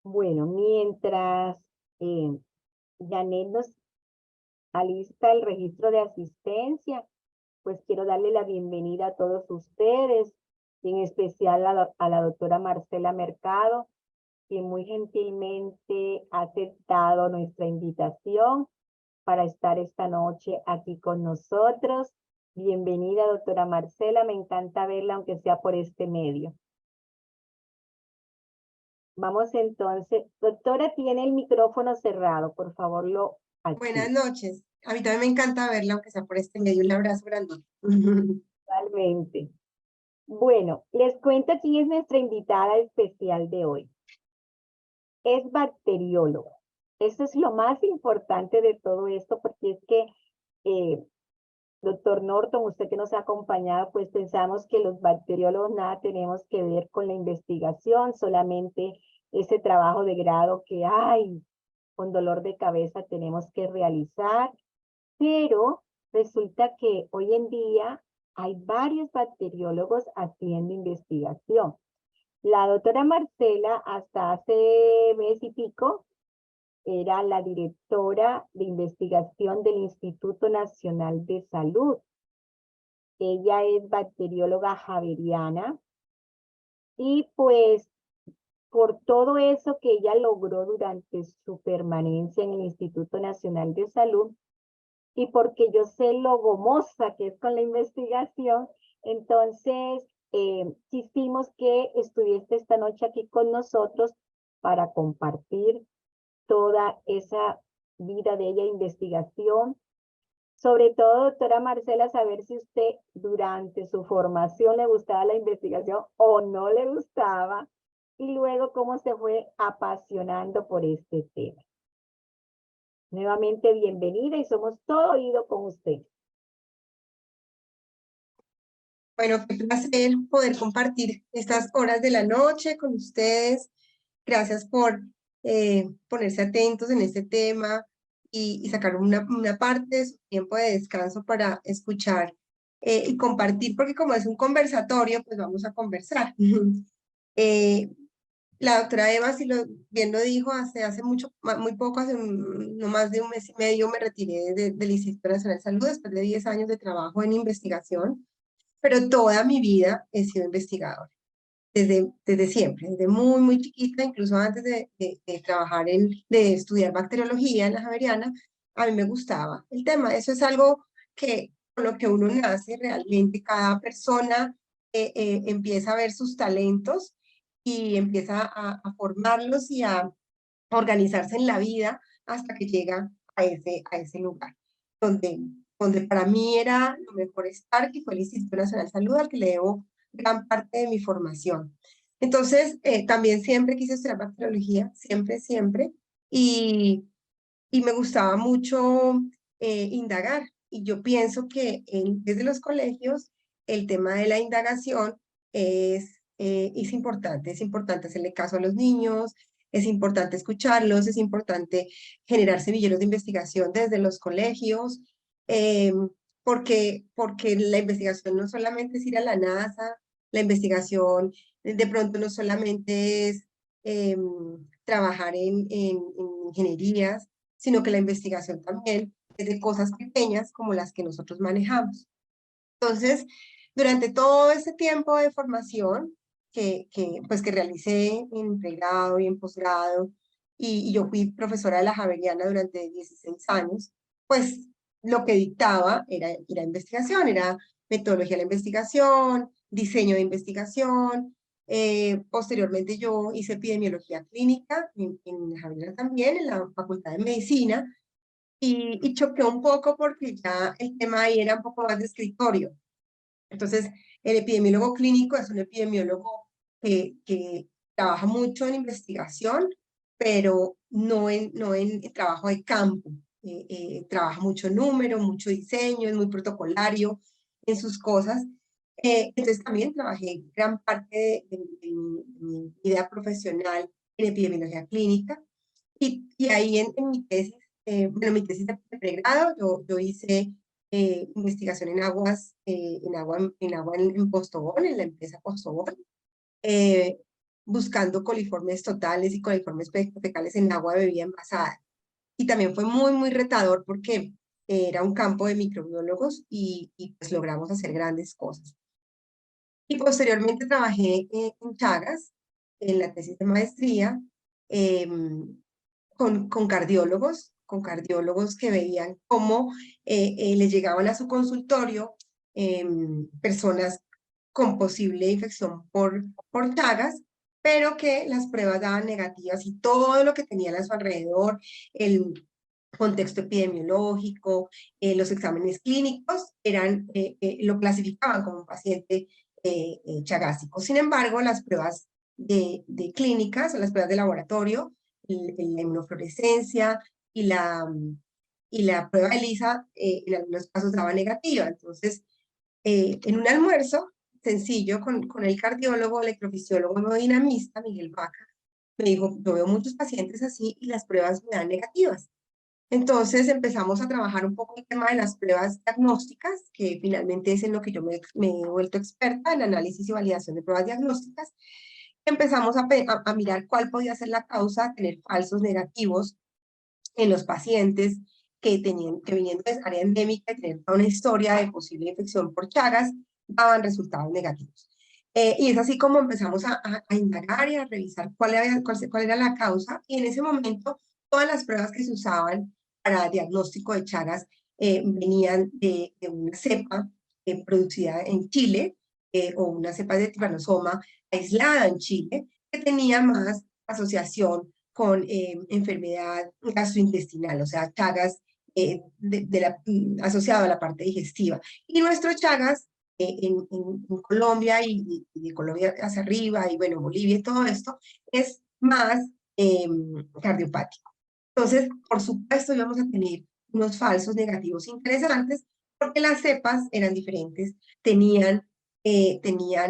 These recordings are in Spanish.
Bueno, mientras eh, Janet nos alista el registro de asistencia, pues quiero darle la bienvenida a todos ustedes, y en especial a la doctora Marcela Mercado, quien muy gentilmente ha aceptado nuestra invitación para estar esta noche aquí con nosotros. Bienvenida, doctora Marcela, me encanta verla, aunque sea por este medio. Vamos entonces, doctora, tiene el micrófono cerrado, por favor lo Buenas active. noches. A mí también me encanta verla, aunque sea por este medio. Un abrazo grande. Totalmente. Bueno, les cuento quién es nuestra invitada especial de hoy. Es bacterióloga. Eso es lo más importante de todo esto, porque es que, eh, doctor Norton, usted que nos ha acompañado, pues pensamos que los bacteriólogos nada tenemos que ver con la investigación, solamente ese trabajo de grado que hay con dolor de cabeza tenemos que realizar, pero resulta que hoy en día hay varios bacteriólogos haciendo investigación. La doctora Marcela hasta hace mes y pico era la directora de investigación del Instituto Nacional de Salud. Ella es bacterióloga javeriana y pues por todo eso que ella logró durante su permanencia en el Instituto Nacional de Salud, y porque yo sé lo gomosa que es con la investigación, entonces quisimos que estuviese esta noche aquí con nosotros para compartir toda esa vida de ella, investigación. Sobre todo, doctora Marcela, saber si usted durante su formación le gustaba la investigación o no le gustaba, y luego cómo se fue apasionando por este tema. Nuevamente, bienvenida y somos todo oído con usted. Bueno, qué placer poder compartir estas horas de la noche con ustedes. Gracias por ponerse atentos en este tema y sacar una parte de su tiempo de descanso para escuchar y compartir, porque como es un conversatorio, pues vamos a conversar. Eh, La doctora Eva, si bien lo dijo, hace muy poco, no más de un mes y medio, me retiré del Instituto Nacional de Salud después de 10 años de trabajo en investigación, pero toda mi vida he sido investigadora, desde siempre, desde muy chiquita, incluso antes de trabajar de estudiar bacteriología en la Javeriana, a mí me gustaba el tema. Eso es algo con lo que uno nace realmente, cada persona empieza a ver sus talentos y empieza a formarlos y a organizarse en la vida hasta que llega a ese lugar, donde, donde para mí era lo mejor estar, que fue el Instituto Nacional de Salud, al que le debo gran parte de mi formación. Entonces, también siempre quise estudiar bacteriología, siempre, y, y me gustaba mucho indagar. Y yo pienso que desde los colegios el tema de la indagación es importante hacerle caso a los niños, es importante escucharlos, es importante generar semilleros de investigación desde los colegios, eh, porque la investigación no solamente es ir a la NASA, la investigación de pronto no solamente es trabajar en ingenierías, sino que la investigación también es de cosas pequeñas como las que nosotros manejamos. Entonces, durante todo ese tiempo de formación pues que realicé en pregrado y en posgrado, y yo fui profesora de la Javeriana durante 16 años, pues lo que dictaba era investigación, era metodología de la investigación, diseño de investigación. Posteriormente yo hice epidemiología clínica en la Javeriana también, en la Facultad de Medicina, y choqué un poco porque ya el tema ahí era un poco más de escritorio. Entonces, el epidemiólogo clínico es un epidemiólogo que trabaja mucho en investigación, pero no en trabajo de campo. Trabaja mucho número, mucho diseño, es muy protocolario en sus cosas. Entonces, también trabajé gran parte de mi vida profesional en epidemiología clínica. Y ahí en mi tesis, bueno, mi tesis de pregrado, yo hice investigación en agua en Postobón, en la empresa Postobón. Eh, buscando coliformes totales y coliformes fecales en agua de bebida envasada. Y también fue muy, muy retador porque era un campo de microbiólogos y pues logramos hacer grandes cosas. Y posteriormente trabajé en Chagas, en la tesis de maestría, con cardiólogos que veían cómo les llegaban a su consultorio personas con posible infección por Chagas, pero que las pruebas daban negativas y todo lo que tenían a su alrededor, el contexto epidemiológico, los exámenes clínicos, lo clasificaban como un paciente chagásico. Sin embargo, las pruebas de clínicas, o las pruebas de laboratorio, la inmunofluorescencia y la prueba de ELISA, en algunos casos daba negativa. Entonces, en un almuerzo sencillo con el cardiólogo, electrofisiólogo hemodinamista, Miguel Vaca, me dijo, yo veo muchos pacientes así y las pruebas me dan negativas. Entonces empezamos a trabajar un poco el tema de las pruebas diagnósticas, que finalmente es en lo que yo me he vuelto experta, en análisis y validación de pruebas diagnósticas. Empezamos a mirar cuál podía ser la causa de tener falsos negativos en los pacientes que viniendo de área endémica y tener toda una historia de posible infección por Chagas, daban resultados negativos. Y es así como empezamos a indagar y a revisar cuál era la causa, y en ese momento todas las pruebas que se usaban para diagnóstico de Chagas venían de una cepa producida en Chile, o una cepa de tripanosoma aislada en Chile, que tenía más asociación con enfermedad gastrointestinal, o sea, Chagas asociado a la parte digestiva. Y nuestro Chagas en Colombia y de Colombia hacia arriba, y bueno, Bolivia y todo esto, es más cardiopático. Entonces, por supuesto, íbamos a tener unos falsos negativos interesantes porque las cepas eran diferentes, tenían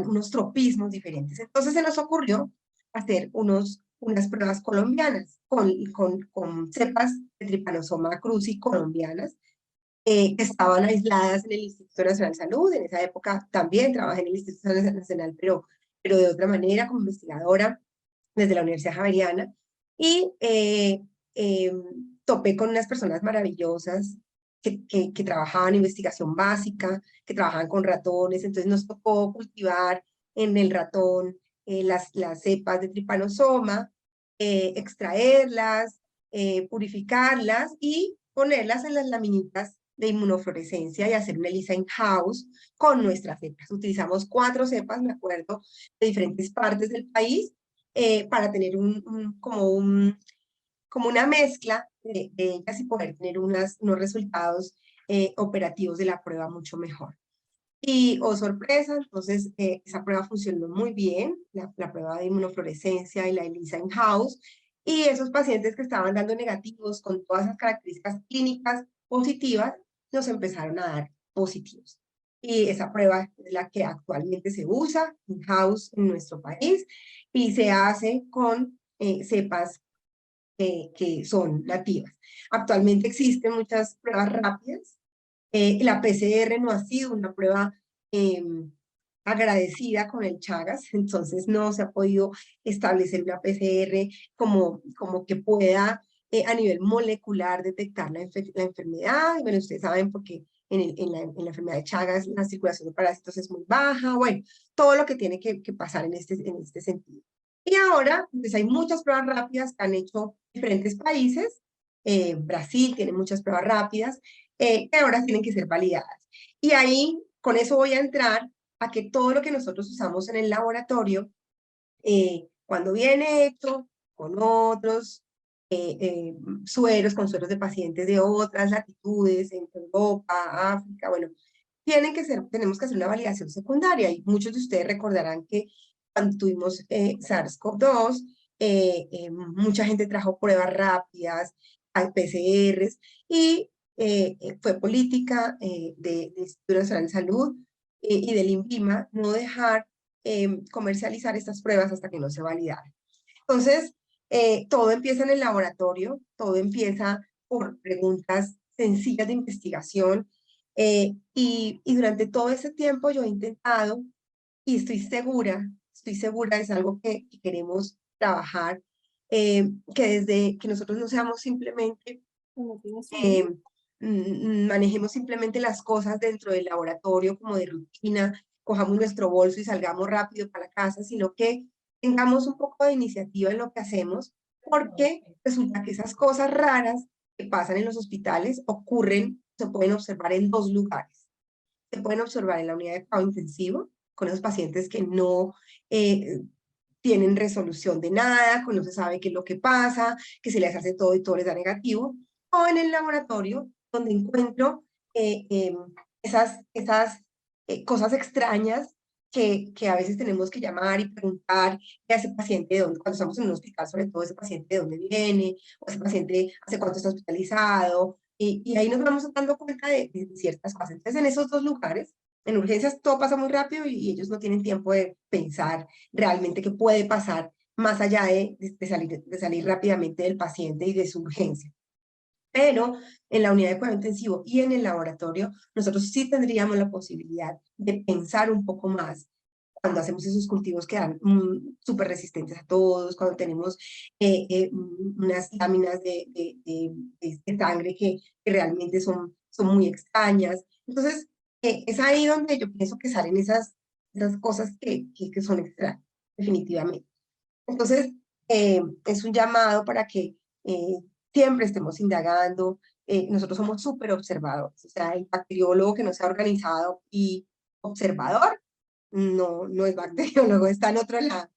unos tropismos diferentes. Entonces se nos ocurrió hacer unas pruebas colombianas con cepas de Trypanosoma cruzi colombianas, que estaban aisladas en el Instituto Nacional de Salud. En esa época también trabajé en el Instituto Nacional, pero de otra manera, como investigadora desde la Universidad Javeriana. Y eh, topé con unas personas maravillosas que trabajaban en investigación básica, que trabajaban con ratones. Entonces nos tocó cultivar en el ratón las cepas de Trypanosoma, extraerlas, purificarlas y ponerlas en las laminitas de inmunofluorescencia y hacer una ELISA in-house con nuestras cepas. Utilizamos 4 cepas, me acuerdo, de diferentes partes del país, para tener como una mezcla de ellas y poder tener unos resultados operativos de la prueba mucho mejor. Y, oh sorpresa, entonces esa prueba funcionó muy bien, la prueba de inmunofluorescencia y la ELISA in-house, y esos pacientes que estaban dando negativos con todas esas características clínicas positivas, nos empezaron a dar positivos. Y esa prueba es la que actualmente se usa in-house en nuestro país y se hace con cepas que son nativas. Actualmente existen muchas pruebas rápidas. La PCR no ha sido una prueba agradecida con el Chagas, entonces no se ha podido establecer una PCR como que pueda a nivel molecular detectar la enfermedad. Y bueno, ustedes saben porque en la enfermedad de Chagas la circulación de parásitos es muy baja. Bueno, todo lo que tiene que pasar en este sentido. Y ahora, pues hay muchas pruebas rápidas que han hecho diferentes países. Brasil tiene muchas pruebas rápidas que ahora tienen que ser validadas. Y ahí, con eso voy a entrar a que todo lo que nosotros usamos en el laboratorio, cuando viene hecho con otros sueros, con sueros de pacientes de otras latitudes, en Europa, África, bueno, tenemos que hacer una validación secundaria. Y muchos de ustedes recordarán que cuando tuvimos SARS-CoV-2, mucha gente trajo pruebas rápidas, PCRs, y fue política del Instituto Nacional de Salud y del INVIMA no dejar comercializar estas pruebas hasta que no se validaran. Entonces, todo empieza en el laboratorio, todo empieza por preguntas sencillas de investigación, y durante todo ese tiempo yo he intentado, y estoy segura estoy segura, es algo que queremos trabajar, que desde que nosotros no seamos simplemente, eh, manejemos simplemente las cosas dentro del laboratorio como de rutina, cojamos nuestro bolso y salgamos rápido para la casa, sino que tengamos un poco de iniciativa en lo que hacemos, porque resulta que esas cosas raras que pasan en los hospitales ocurren, se pueden observar en dos lugares. Se pueden observar en la unidad de cuidado intensivo, con esos pacientes que no tienen resolución de nada, que no se sabe qué es lo que pasa, que se les hace todo y todo les da negativo, o en el laboratorio, donde encuentro esas cosas extrañas que a veces tenemos que llamar y preguntar a ese paciente de dónde, cuando estamos en un hospital, sobre todo ese paciente de dónde viene, o ese paciente hace cuánto está hospitalizado, y ahí nos vamos dando cuenta de ciertas cosas. Entonces, en esos dos lugares, en urgencias todo pasa muy rápido y ellos no tienen tiempo de pensar realmente qué puede pasar más allá de salir rápidamente del paciente y de su urgencia. Pero en la unidad de cuidado intensivo y en el laboratorio, nosotros sí tendríamos la posibilidad de pensar un poco más cuando hacemos esos cultivos que dan súper resistentes a todos, cuando tenemos unas láminas de sangre que realmente son muy extrañas. Entonces, es ahí donde yo pienso que salen esas cosas que son extrañas, definitivamente. Entonces, es un llamado para que siempre estemos indagando. Nosotros somos súper observadores, o sea, el bacteriólogo que no se ha organizado y observador, no es bacteriólogo, está en otro lado.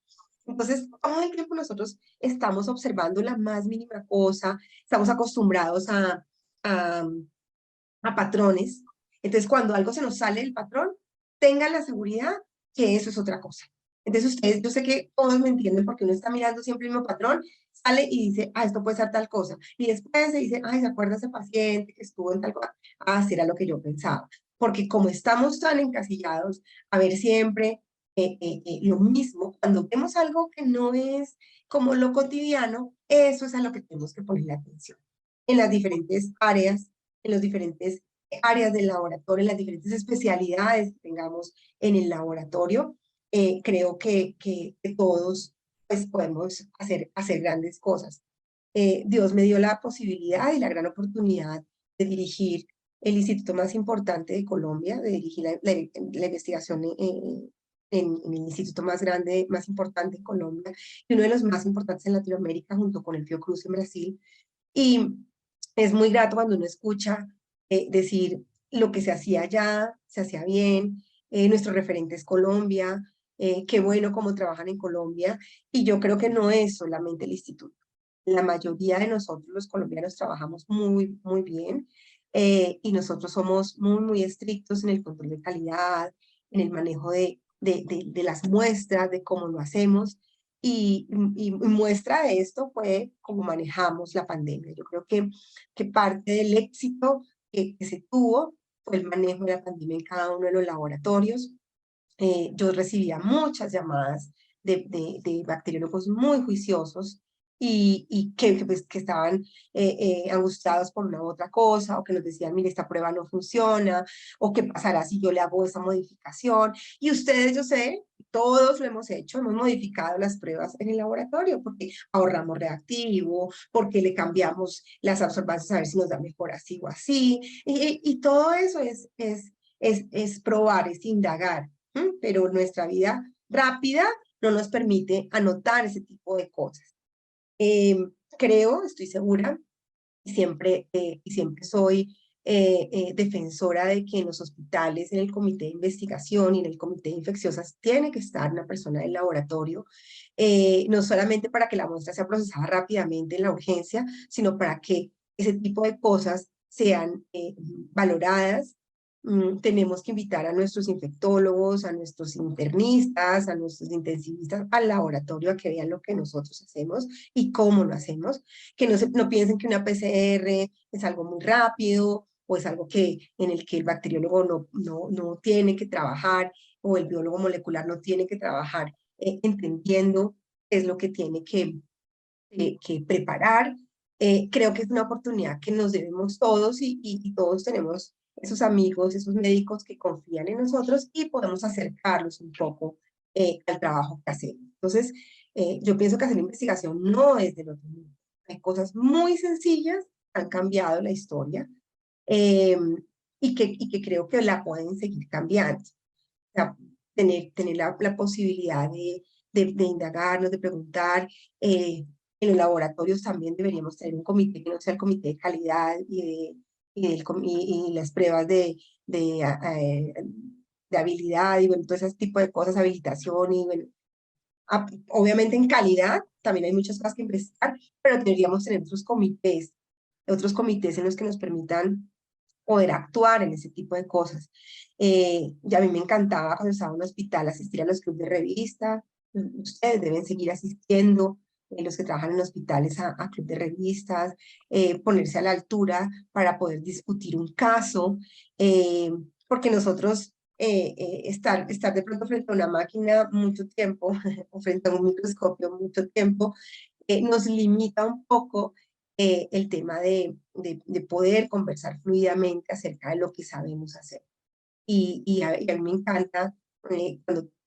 Entonces, todo el tiempo nosotros estamos observando la más mínima cosa, estamos acostumbrados a, a patrones. Entonces, cuando algo se nos sale del patrón, tengan la seguridad que eso es otra cosa. Entonces, ustedes, yo sé que todos me entienden porque uno está mirando siempre el mismo patrón, sale y dice, ah, esto puede ser tal cosa. Y después se dice, ay, ¿se acuerda ese paciente que estuvo en tal cosa? Ah, sí, era lo que yo pensaba. Porque como estamos tan encasillados a ver siempre lo mismo, cuando vemos algo que no es como lo cotidiano, eso es a lo que tenemos que poner la atención en las diferentes áreas, en los diferentes áreas del laboratorio, en las diferentes especialidades que tengamos en el laboratorio. Creo que todos pues, podemos hacer grandes cosas. Dios me dio la posibilidad y la gran oportunidad de dirigir el instituto más importante de Colombia, de dirigir la investigación en el instituto más grande, más importante en Colombia, y uno de los más importantes en Latinoamérica, junto con el Fiocruz en Brasil. Y es muy grato cuando uno escucha decir lo que se hacía allá, se hacía bien, nuestro referente es Colombia, qué bueno cómo trabajan en Colombia, y yo creo que no es solamente el instituto. La mayoría de nosotros los colombianos trabajamos muy, muy bien, y nosotros somos muy, muy estrictos en el control de calidad, en el manejo de las muestras, de cómo lo hacemos, y muestra de esto fue cómo manejamos la pandemia. Yo creo que parte del éxito que se tuvo fue el manejo de la pandemia en cada uno de los laboratorios. Yo recibía muchas llamadas de bacteriólogos muy juiciosos y pues, que estaban angustiados por una u otra cosa, o que nos decían, mire, esta prueba no funciona, o qué pasará si yo le hago esa modificación. Y ustedes, yo sé, todos lo hemos hecho, hemos modificado las pruebas en el laboratorio, porque ahorramos reactivo, porque le cambiamos las absorbancias a ver si nos da mejor así o así. Y todo eso es probar, es indagar. Pero nuestra vida rápida no nos permite anotar ese tipo de cosas. Creo, estoy segura, y siempre soy defensora de que en los hospitales, en el comité de investigación y en el comité de infecciosas, tiene que estar una persona del laboratorio, no solamente para que la muestra sea procesada rápidamente en la urgencia, sino para que ese tipo de cosas sean valoradas. Tenemos que invitar a nuestros infectólogos, a nuestros internistas, a nuestros intensivistas al laboratorio a que vean lo que nosotros hacemos y cómo lo hacemos, que no piensen que una PCR es algo muy rápido o es algo en el que el bacteriólogo no tiene que trabajar, o el biólogo molecular no tiene que trabajar entendiendo qué es lo que tiene que preparar. Creo que es una oportunidad que nos debemos todos, y todos tenemos esos amigos, esos médicos que confían en nosotros y podemos acercarlos un poco al trabajo que hacemos. Entonces, yo pienso que hacer investigación no es del otro mundo. Hay cosas muy sencillas que han cambiado la historia, eh, y que creo que la pueden seguir cambiando. O sea, tener la posibilidad de indagarnos, de preguntar. En los laboratorios también deberíamos tener un comité que no sea el comité de calidad y las pruebas de habilidad y bueno, todo ese tipo de cosas, habilitación y bueno, obviamente en calidad también hay muchas cosas que investigar, pero deberíamos tener otros comités en los que nos permitan poder actuar en ese tipo de cosas. Y a mí me encantaba cuando estaba en un hospital asistir a los clubes de revista. Ustedes deben seguir asistiendo, los que trabajan en hospitales, a club de revistas, ponerse a la altura para poder discutir un caso, porque nosotros estar de pronto frente a una máquina mucho tiempo o frente a un microscopio mucho tiempo nos limita un poco el tema de poder conversar fluidamente acerca de lo que sabemos hacer. Y a mí me encanta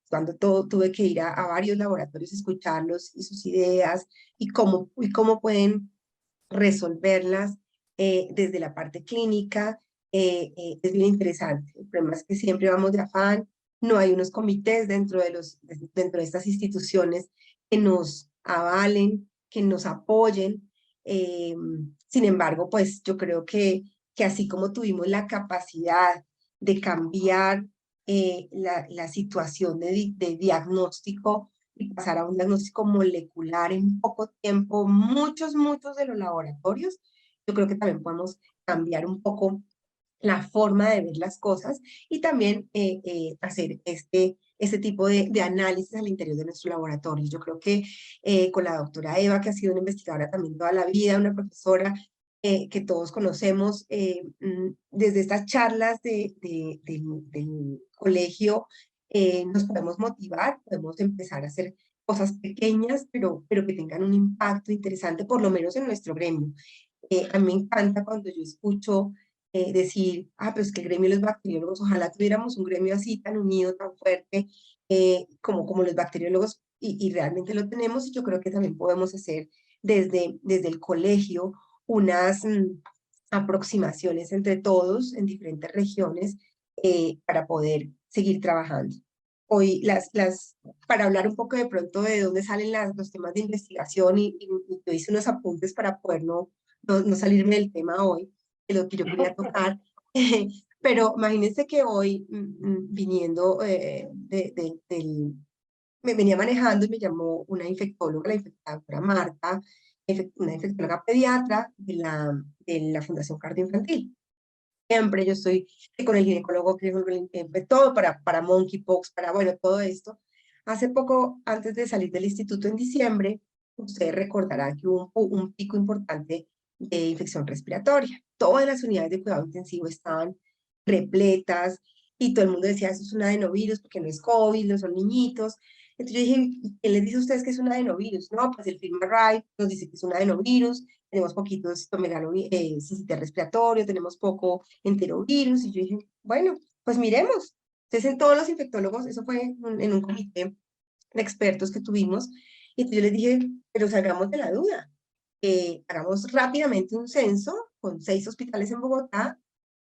cuando tuve que ir a varios laboratorios, escucharlos y sus ideas y cómo pueden resolverlas desde la parte clínica. Es bien interesante. El problema es que siempre vamos de afán, no hay unos comités dentro de estas instituciones que nos avalen, que nos apoyen. Sin embargo, pues yo creo que así como tuvimos la capacidad de cambiar la situación de diagnóstico y pasar a un diagnóstico molecular en poco tiempo, muchos de los laboratorios, yo creo que también podemos cambiar un poco la forma de ver las cosas y también hacer este tipo de análisis al interior de nuestro laboratorio. Yo creo que con la doctora Eva, que ha sido una investigadora también toda la vida, una profesora que todos conocemos, desde estas charlas del colegio, nos podemos motivar, podemos empezar a hacer cosas pequeñas, pero que tengan un impacto interesante, por lo menos en nuestro gremio. A mí me encanta cuando yo escucho decir, pero es que el gremio de los bacteriólogos, ojalá tuviéramos un gremio así, tan unido, tan fuerte, como los bacteriólogos, y realmente lo tenemos, y yo creo que también podemos hacer desde el colegio unas aproximaciones entre todos en diferentes regiones para poder seguir trabajando. Hoy, para hablar un poco de pronto de dónde salen los temas de investigación, y yo hice unos apuntes para poder no salirme del tema hoy, de lo que yo quería tocar. Pero imagínense que hoy, viniendo me venía manejando y me llamó una infectóloga, la infectóloga Marta, una infectóloga pediatra de la Fundación Cardioinfantil. Siempre yo estoy con el ginecólogo, que todo para monkeypox, para, bueno, todo esto. Hace poco, antes de salir del instituto en diciembre, ustedes recordarán que hubo un pico importante de infección respiratoria. Todas las unidades de cuidado intensivo estaban repletas y todo el mundo decía, eso es un adenovirus porque no es COVID, no son niñitos. Entonces yo dije, ¿quién les dice a ustedes que es un adenovirus? No, pues el FilmArray nos dice que es un adenovirus, tenemos poquitos sincitial respiratorio, tenemos poco enterovirus, y yo dije, bueno, pues miremos. Entonces en todos los infectólogos, eso fue en un comité de expertos que tuvimos, y entonces yo les dije, pero salgamos de la duda, hagamos rápidamente un censo con 6 hospitales en Bogotá,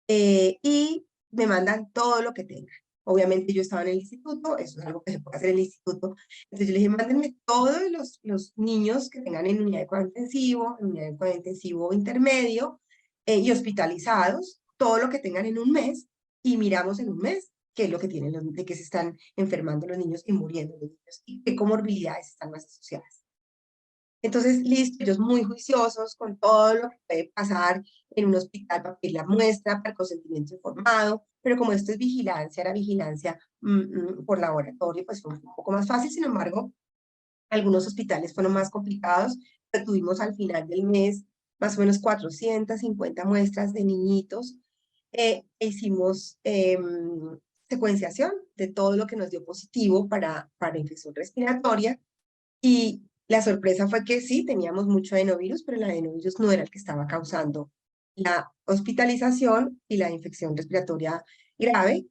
y me mandan todo lo que tengan. Obviamente yo estaba en el instituto, eso es algo que se puede hacer en el instituto. Entonces yo le dije, mándenme todos los niños que tengan en unidad de cuidado intensivo, en unidad de cuidado intensivo intermedio, y hospitalizados, todo lo que tengan en un mes, y miramos en un mes qué es lo que tienen, de qué se están enfermando los niños y muriendo los niños, y qué comorbilidades están más asociadas. Entonces, listo, ellos muy juiciosos con todo lo que puede pasar en un hospital para pedir la muestra, para el consentimiento informado, pero como esto es vigilancia, era vigilancia por laboratorio, pues fue un poco más fácil. Sin embargo, algunos hospitales fueron más complicados, pero tuvimos al final del mes más o menos 450 muestras de niñitos. Hicimos secuenciación de todo lo que nos dio positivo para infección respiratoria, y la sorpresa fue que sí, teníamos mucho adenovirus, pero el adenovirus no era el que estaba causando la hospitalización y la infección respiratoria grave,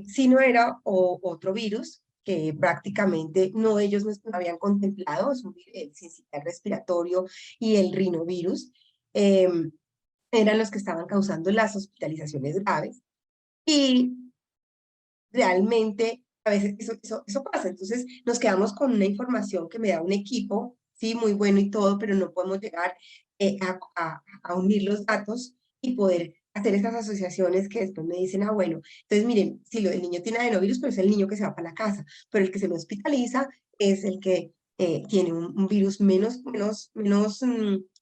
sino era otro virus que prácticamente no ellos no habían contemplado, es el sincicial respiratorio y el rinovirus, eran los que estaban causando las hospitalizaciones graves. Y realmente a veces eso pasa. Entonces nos quedamos con una información que me da un equipo, sí, muy bueno y todo, pero no podemos llegar a unir los datos y poder hacer estas asociaciones que después me dicen, ah, bueno, entonces miren, si el niño tiene adenovirus, pero es el niño que se va para la casa, pero el que se me hospitaliza es el que tiene un virus menos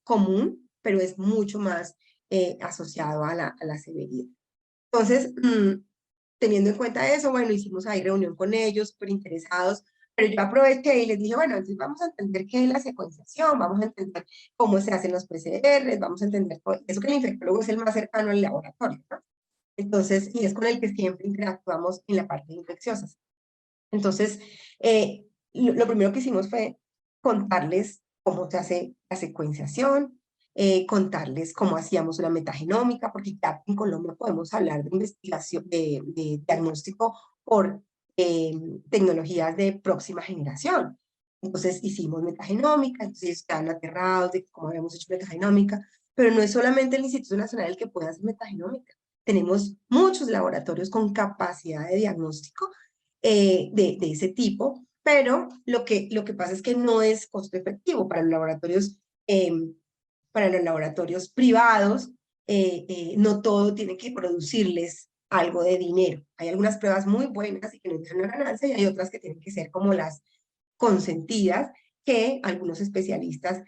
común, pero es mucho más asociado a la severidad. Entonces, teniendo en cuenta eso, bueno, hicimos ahí reunión con ellos, súper interesados, pero yo aproveché y les dije, bueno, entonces vamos a entender qué es la secuenciación, vamos a entender cómo se hacen los PCRs, vamos a entender todo eso, que el infectólogo es el más cercano al laboratorio, ¿no? Entonces, y es con el que siempre interactuamos en la parte de infecciosas. Entonces, lo primero que hicimos fue contarles cómo se hace la secuenciación, contarles cómo hacíamos una metagenómica, porque ya en Colombia podemos hablar de investigación, de diagnóstico por tecnologías de próxima generación. Entonces hicimos metagenómica, entonces estaban aterrados de cómo habíamos hecho metagenómica, pero no es solamente el Instituto Nacional el que puede hacer metagenómica. Tenemos muchos laboratorios con capacidad de diagnóstico de ese tipo, pero lo que pasa es que no es costo efectivo para los laboratorios privados, no todo tiene que producirles algo de dinero. Hay algunas pruebas muy buenas y que nos dejan una ganancia y hay otras que tienen que ser como las consentidas, que algunos especialistas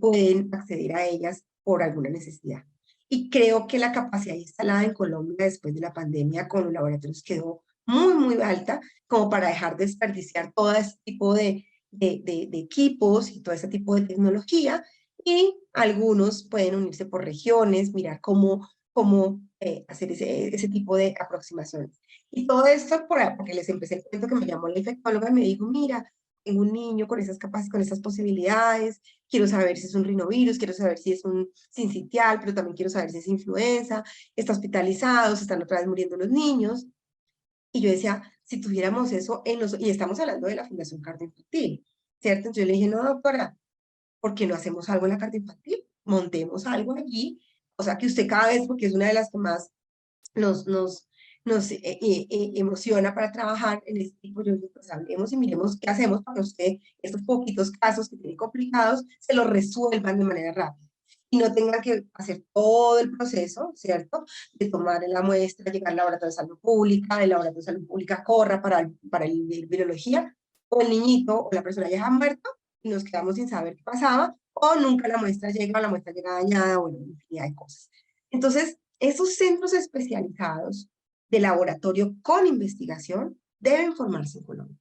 pueden acceder a ellas por alguna necesidad. Y creo que la capacidad instalada en Colombia después de la pandemia con los laboratorios quedó muy alta, como para dejar de desperdiciar todo este tipo de equipos y todo este tipo de tecnología, y algunos pueden unirse por regiones, mirar cómo hacer ese tipo de aproximaciones. Y todo esto porque les empecé el cuento que me llamó la infectóloga y me dijo, mira, tengo un niño con esas capacidades, con esas posibilidades, quiero saber si es un rinovirus, quiero saber si es un sincitial, pero también quiero saber si es influenza, está hospitalizado, se están otra vez muriendo los niños. Y yo decía, si tuviéramos eso y estamos hablando de la Fundación Cardioinfantil, ¿cierto? Entonces yo le dije, no, doctora, ¿por qué no hacemos algo en la cardioinfantil? Montemos algo allí, o sea que usted cada vez, porque es una de las que más nos, nos, nos emociona para trabajar en este tipo, yo digo, pues hablemos y miremos qué hacemos para que usted estos poquitos casos que tiene complicados se los resuelvan de manera rápida y no tengan que hacer todo el proceso, ¿cierto? De tomar la muestra, llegar al laboratorio de salud pública, el laboratorio de salud pública corra para el de virología, o el niñito o la persona ya ha muerto y nos quedamos sin saber qué pasaba, o nunca la muestra llega o la muestra llega dañada, bueno, infinidad de cosas. Entonces, esos centros especializados de laboratorio con investigación deben formarse en Colombia.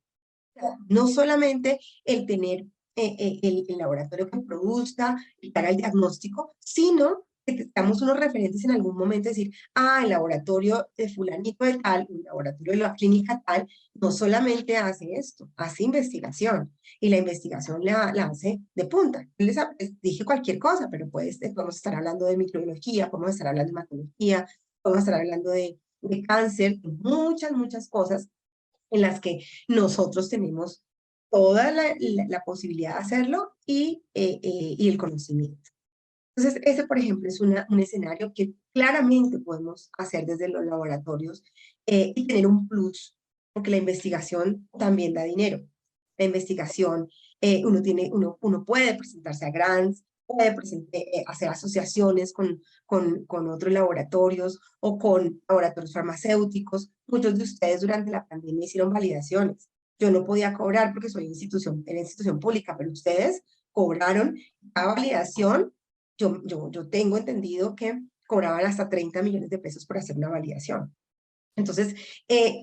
No solamente el tener el laboratorio que produzca y que haga el diagnóstico, sino que tengamos unos referentes en algún momento, decir, ah, el laboratorio de fulanito de tal, el laboratorio de la clínica tal, no solamente hace esto, hace investigación, y la investigación la hace de punta. Les dije cualquier cosa, pero podemos estar hablando de microbiología, podemos estar hablando de hematología, podemos estar hablando de cáncer, de muchas cosas en las que nosotros tenemos toda la posibilidad de hacerlo y el conocimiento. Entonces, ese, por ejemplo, es un escenario que claramente podemos hacer desde los laboratorios y tener un plus, porque la investigación también da dinero. La investigación, uno puede presentarse a grants, puede hacer asociaciones con otros laboratorios o con laboratorios farmacéuticos. Muchos de ustedes durante la pandemia hicieron validaciones. Yo no podía cobrar porque soy en institución pública, pero ustedes cobraron cada validación. Yo tengo entendido que cobraban hasta 30 millones de pesos por hacer una validación. Entonces,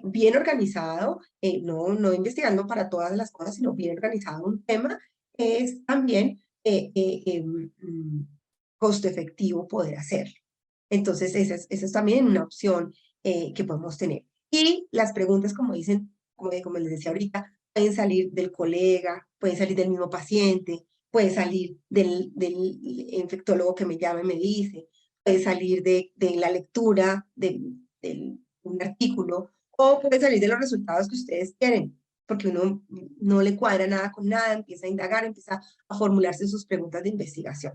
bien organizado, no investigando para todas las cosas, sino bien organizado un tema, es también costo efectivo poder hacerlo. Entonces, esa es también una opción que podemos tener. Y las preguntas, como dicen, como les decía ahorita, pueden salir del colega, pueden salir del mismo paciente, puede salir del infectólogo que me llama y me dice, puede salir de la lectura, del un artículo, o puede salir de los resultados que ustedes quieren. porque uno no le cuadra nada con nada, empieza a indagar, empieza a formularse sus preguntas de investigación.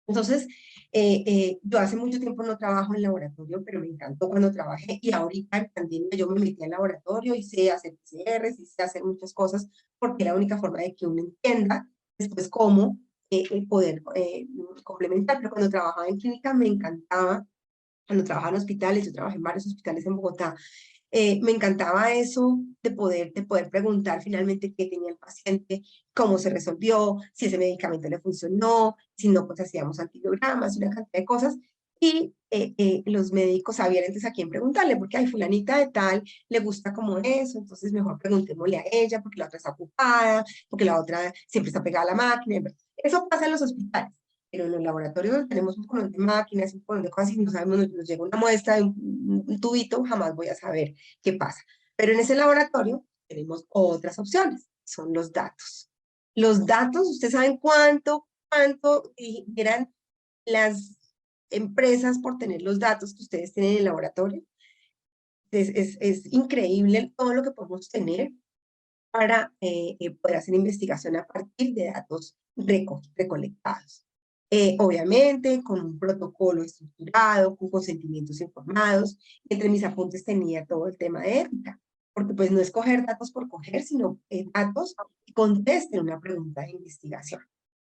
Entonces, yo hace mucho tiempo no trabajo en laboratorio, pero me encantó cuando trabajé, y ahorita en pandemia yo me metí al laboratorio y sé hacer PCRs y sé hacer muchas cosas, porque es la única forma de que uno entienda después cómo poder complementar. Pero cuando trabajaba en clínica me encantaba, cuando trabajaba en hospitales, yo trabajé en varios hospitales en Bogotá, me encantaba eso de poder preguntar finalmente qué tenía el paciente, cómo se resolvió, si ese medicamento le funcionó, si no, pues hacíamos antibiogramas, una cantidad de cosas. Y los médicos sabían entonces a quién preguntarle, porque hay fulanita de tal, le gusta como eso, entonces mejor preguntémosle a ella, porque la otra está ocupada, porque la otra siempre está pegada a la máquina. Eso pasa en los hospitales. Pero en los laboratorios tenemos un montón de máquinas, un montón de cosas, y no sabemos, nos llega una muestra de un tubito, jamás voy a saber qué pasa. Pero en ese laboratorio tenemos otras opciones, son los datos. Los datos, ¿ustedes saben cuánto eran las empresas por tener los datos que ustedes tienen en el laboratorio? Es increíble todo lo que podemos tener para poder hacer investigación a partir de datos recolectados. Obviamente, con un protocolo estructurado, con consentimientos informados. Entre mis apuntes tenía todo el tema de ética, porque pues no es coger datos por coger, sino datos que contesten una pregunta de investigación.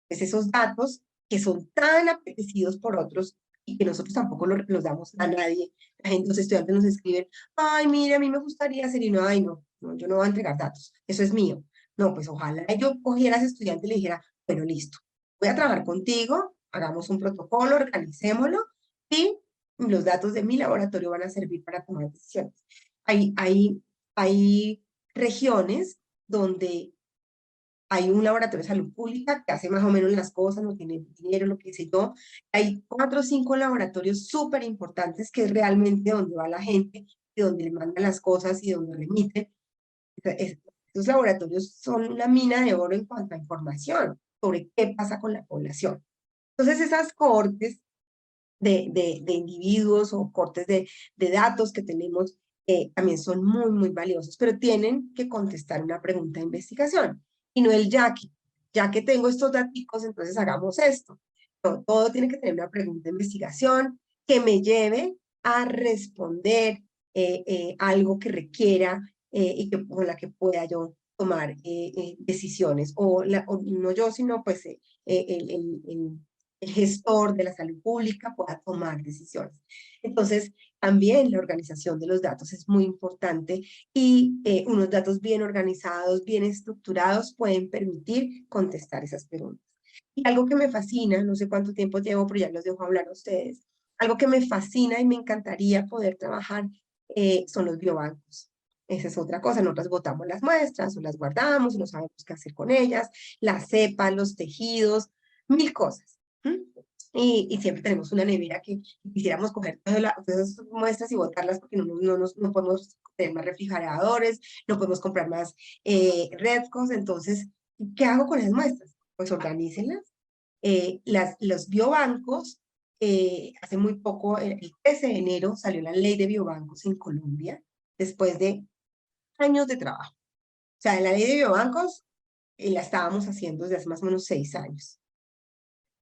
Pues esos datos que son tan apetecidos por otros y que nosotros tampoco los damos a nadie. La gente, los estudiantes nos escriben, ay, mira, a mí me gustaría hacer, y no, ay, no, yo no voy a entregar datos, eso es mío. No, pues ojalá yo cogiera a ese estudiante y le dijera, bueno, listo, voy a trabajar contigo, hagamos un protocolo, organicémoslo, y los datos de mi laboratorio van a servir para tomar decisiones. Hay regiones donde hay un laboratorio de salud pública que hace más o menos las cosas, no tiene dinero, lo que sé yo. Hay 4 o 5 laboratorios súper importantes que es realmente donde va la gente, y donde le mandan las cosas y donde remiten. Estos laboratorios son una mina de oro en cuanto a información sobre qué pasa con la población. Entonces esas cohortes de individuos o cortes de datos que tenemos también son muy valiosos, pero tienen que contestar una pregunta de investigación y no el ya que tengo estos datos, entonces hagamos esto. No, todo tiene que tener una pregunta de investigación que me lleve a responder algo que requiera y que, con la que pueda yo tomar decisiones, o no yo, sino pues el gestor de la salud pública pueda tomar decisiones. Entonces, también la organización de los datos es muy importante, y unos datos bien organizados, bien estructurados, pueden permitir contestar esas preguntas. Y algo que me fascina, no sé cuánto tiempo llevo, pero ya los dejo hablar a ustedes, algo que me fascina y me encantaría poder trabajar son los biobancos. Esa es otra cosa, nosotros botamos las muestras o las guardamos, no sabemos qué hacer con ellas, las cepas, los tejidos, mil cosas. Y siempre tenemos una nevera que quisiéramos coger todas esas muestras y botarlas, porque no podemos tener más refrigeradores, no podemos comprar más Redcos. Entonces, ¿qué hago con esas muestras? Pues organícenlas. Los biobancos, hace muy poco, el 13 de enero, salió la ley de biobancos en Colombia, después de años de trabajo. O sea, la ley de biobancos la estábamos haciendo desde hace más o menos 6 años.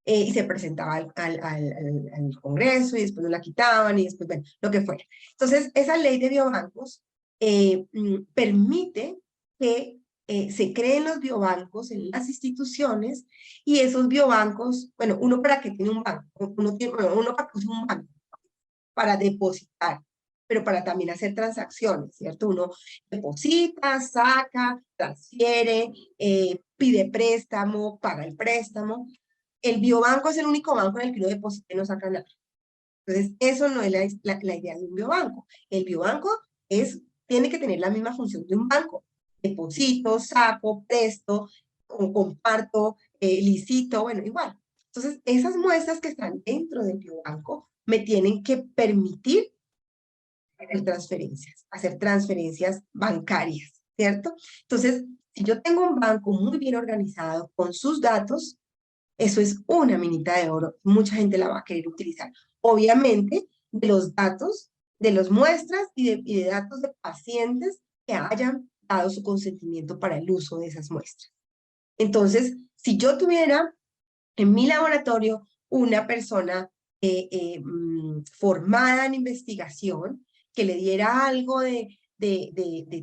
Y se presentaba al Congreso, y después no la quitaban, y después, bueno, lo que fuera. Entonces, esa ley de biobancos permite que se creen los biobancos en las instituciones, y esos biobancos, bueno, uno para qué tiene un banco, uno para qué usa un banco, para depositar, pero para también hacer transacciones, ¿cierto? Uno deposita, saca, transfiere, pide préstamo, paga el préstamo. El biobanco es el único banco en el que uno deposita y no saca nada. Entonces, eso no es la idea de un biobanco. El biobanco tiene que tener la misma función de un banco. Deposito, saco, presto, comparto, licito, bueno, igual. Entonces, esas muestras que están dentro del biobanco me tienen que permitir hacer transferencias bancarias, ¿cierto? Entonces, si yo tengo un banco muy bien organizado con sus datos, eso es una minita de oro. Mucha gente la va a querer utilizar. Obviamente, de los datos, de las muestras y de datos de pacientes que hayan dado su consentimiento para el uso de esas muestras. Entonces, si yo tuviera en mi laboratorio una persona formada en investigación, que le diera algo de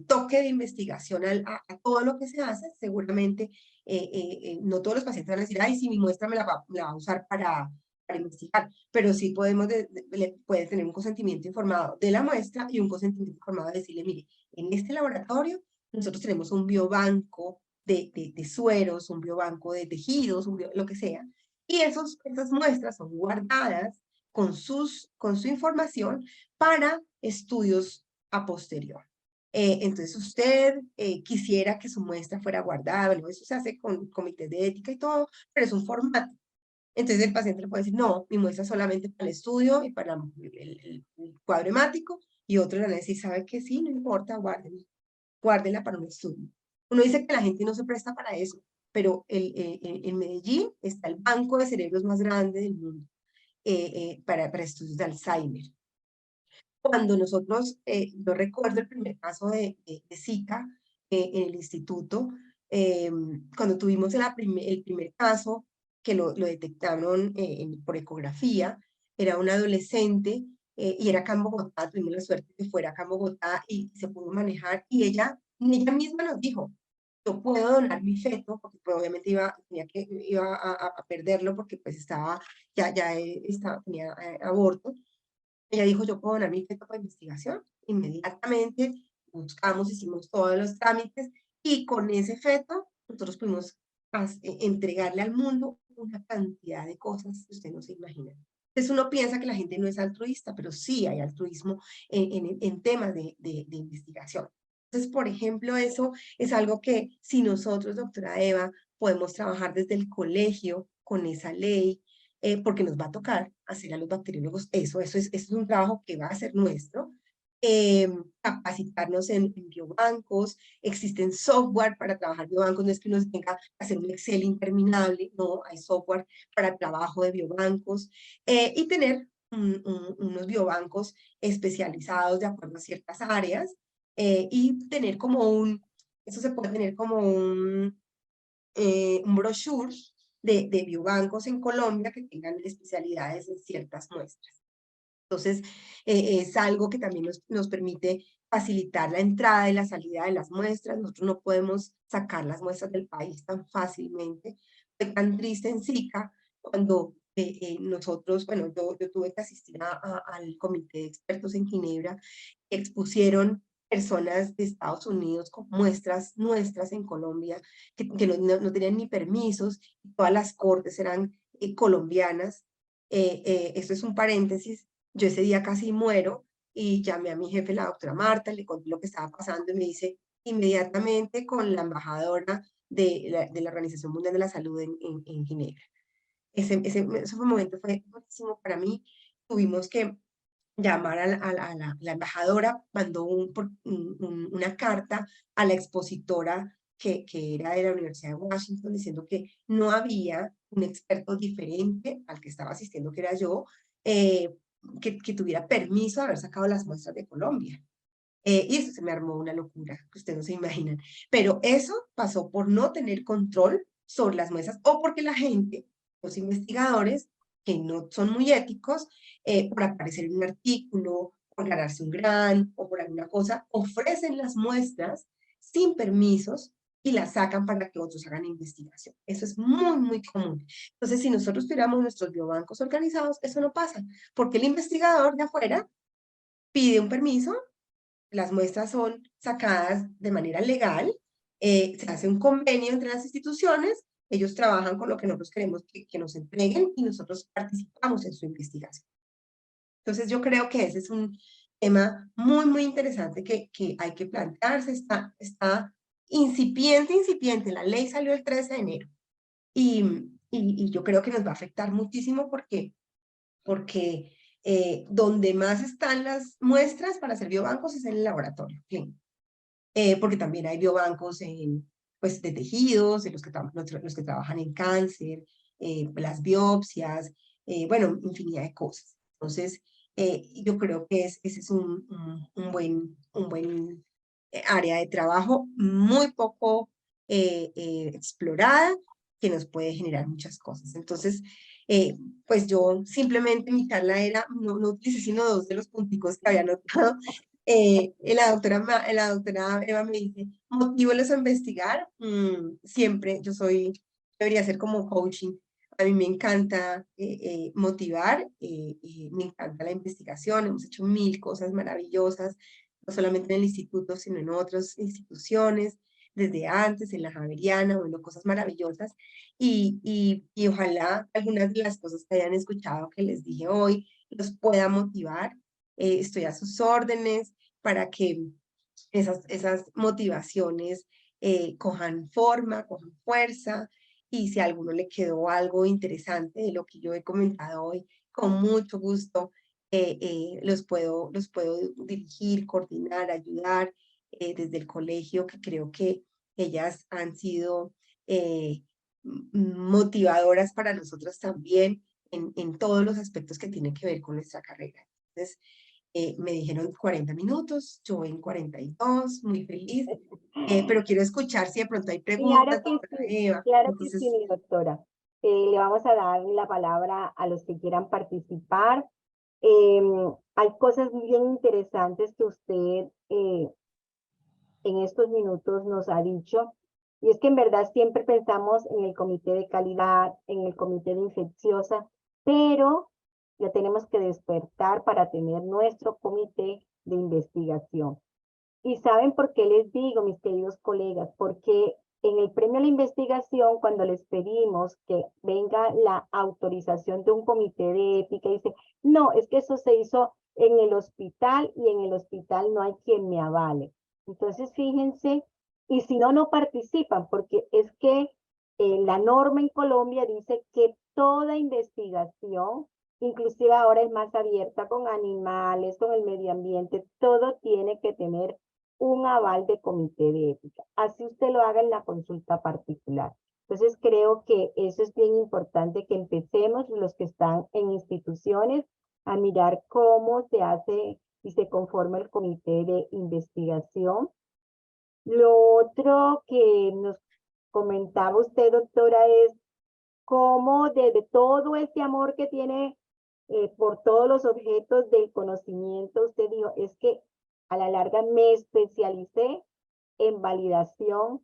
toque de investigación a todo lo que se hace, seguramente no todos los pacientes van a decir, ay, sí, mi muestra me la va a usar para investigar, pero sí podemos puede tener un consentimiento informado de la muestra y un consentimiento informado de decirle, mire, en este laboratorio nosotros tenemos un biobanco de sueros, un biobanco de tejidos, lo que sea, y esas muestras son guardadas con su información para estudios a posterior. Entonces usted quisiera que su muestra fuera guardada, bueno, eso se hace con comités de ética y todo, pero es un formato. Entonces el paciente le puede decir, no, mi muestra es solamente para el estudio y para el cuadro hemático, y otro le van a decir, ¿sabe qué? Sí, no importa, guárdenla para un estudio. Uno dice que la gente no se presta para eso, pero en Medellín está el banco de cerebros más grande del mundo para estudios de Alzheimer. Cuando nosotros, yo recuerdo el primer caso de Zika en el instituto, cuando tuvimos el primer caso que lo detectaron por ecografía, era un adolescente y era acá en Bogotá, tuvimos la suerte que fuera acá en Bogotá y se pudo manejar, y ella misma nos dijo, yo puedo donar mi feto, porque pues, obviamente iba a perderlo porque pues estaba, tenía aborto. Ella dijo, yo puedo donar mi feto para investigación. Inmediatamente buscamos, hicimos todos los trámites y con ese feto nosotros pudimos entregarle al mundo una cantidad de cosas que usted no se imagina. Entonces uno piensa que la gente no es altruista, pero sí hay altruismo en temas de investigación. Entonces, por ejemplo, eso es algo que si nosotros, doctora Eva, podemos trabajar desde el colegio con esa ley, porque nos va a tocar hacer a los bacteriólogos eso es un trabajo que va a ser nuestro, capacitarnos en biobancos, existen software para trabajar biobancos, no es que uno tenga que hacer un Excel interminable, no, hay software para el trabajo de biobancos, y tener unos biobancos especializados de acuerdo a ciertas áreas, y tener eso se puede tener como un brochure de biobancos en Colombia que tengan especialidades en ciertas muestras. Entonces, es algo que también nos permite facilitar la entrada y la salida de las muestras. Nosotros no podemos sacar las muestras del país tan fácilmente. Fue tan triste en Zika cuando nosotros, bueno, yo tuve que asistir al comité de expertos en Ginebra, que expusieron personas de Estados Unidos con muestras nuestras en Colombia, que no tenían ni permisos, y todas las cortes eran colombianas. Esto es un paréntesis, yo ese día casi muero y llamé a mi jefe, la doctora Marta, le conté lo que estaba pasando y me dice inmediatamente con la embajadora de la Organización Mundial de la Salud en Ginebra. Ese momento fue buenísimo para mí. Tuvimos que llamar la embajadora, mandó una carta a la expositora que era de la Universidad de Washington diciendo que no había un experto diferente al que estaba asistiendo, que era yo, que tuviera permiso de haber sacado las muestras de Colombia. Y eso se me armó una locura, que ustedes no se imaginan. Pero eso pasó por no tener control sobre las muestras o porque la gente, los investigadores, que no son muy éticos, por aparecer en un artículo, por ganarse un grant o por alguna cosa, ofrecen las muestras sin permisos y las sacan para que otros hagan investigación. Eso es muy, muy común. Entonces, si nosotros tuviéramos nuestros biobancos organizados, eso no pasa, porque el investigador de afuera pide un permiso, las muestras son sacadas de manera legal, se hace un convenio entre las instituciones, ellos trabajan con lo que nosotros queremos que nos entreguen y nosotros participamos en su investigación. Entonces yo creo que ese es un tema muy, muy interesante que hay que plantearse, está incipiente, la ley salió el 13 de enero y yo creo que nos va a afectar muchísimo porque donde más están las muestras para hacer biobancos es en el laboratorio clínico. Porque también hay biobancos pues, de tejidos, de los que trabajan en cáncer, las biopsias, bueno, infinidad de cosas. Entonces, yo creo que ese es un buen área de trabajo muy poco explorada, que nos puede generar muchas cosas. Entonces, pues yo simplemente mi charla era, no utilicé sino dos de los punticos que había anotado. La doctora Eva me dice, motívelos a investigar. Siempre debería ser como coaching. A mí me encanta motivar, me encanta la investigación, hemos hecho 1000 cosas maravillosas, no solamente en el instituto, sino en otras instituciones, desde antes, en la Javeriana, bueno, cosas maravillosas. Y ojalá algunas de las cosas que hayan escuchado que les dije hoy los pueda motivar. Estoy a sus órdenes para que esas motivaciones cojan forma, cojan fuerza, y si a alguno le quedó algo interesante de lo que yo he comentado hoy, con mucho gusto los puedo dirigir, coordinar, ayudar desde el colegio, que creo que ellas han sido motivadoras para nosotros también en todos los aspectos que tienen que ver con nuestra carrera. Entonces, me dijeron 40 minutos, yo en 42, muy feliz, pero quiero escuchar si de pronto hay preguntas, doctora Eva. Claro que sí, Entonces, mi doctora. Le vamos a dar la palabra a los que quieran participar. Hay cosas bien interesantes que usted en estos minutos nos ha dicho, y es que en verdad siempre pensamos en el comité de calidad, en el comité de infecciosa, pero ya tenemos que despertar para tener nuestro comité de investigación. ¿Y saben por qué les digo, mis queridos colegas? Porque en el premio a la investigación, cuando les pedimos que venga la autorización de un comité de ética, dice, no, es que eso se hizo en el hospital y en el hospital no hay quien me avale. Entonces, fíjense, y si no, no participan, porque es que la norma en Colombia dice que toda investigación, inclusive ahora es más abierta con animales, con el medio ambiente, todo tiene que tener un aval de comité de ética. Así usted lo haga en la consulta particular. Entonces creo que eso es bien importante, que empecemos los que están en instituciones a mirar cómo se hace y se conforma el comité de investigación. Lo otro que nos comentaba usted, doctora, es cómo desde todo ese amor que tiene por todos los objetos del conocimiento, usted dijo, es que a la larga me especialicé en validación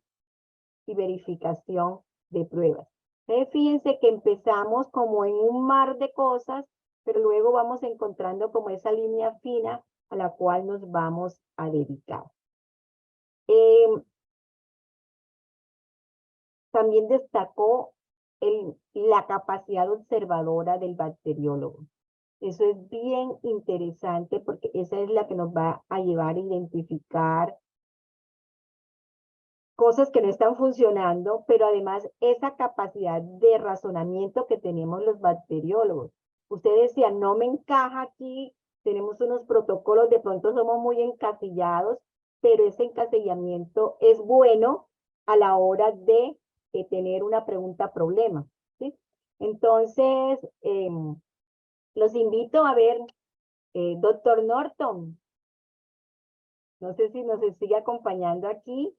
y verificación de pruebas. Entonces, fíjense que empezamos como en un mar de cosas, pero luego vamos encontrando como esa línea fina a la cual nos vamos a dedicar. También destacó la capacidad observadora del bacteriólogo. Eso es bien interesante porque esa es la que nos va a llevar a identificar cosas que no están funcionando, pero además esa capacidad de razonamiento que tenemos los bacteriólogos. Usted decía, no me encaja aquí, tenemos unos protocolos, de pronto somos muy encasillados, pero ese encasillamiento es bueno a la hora de tener una pregunta problema, ¿sí? Entonces, los invito a ver, doctor Norton, no sé si nos sigue acompañando aquí,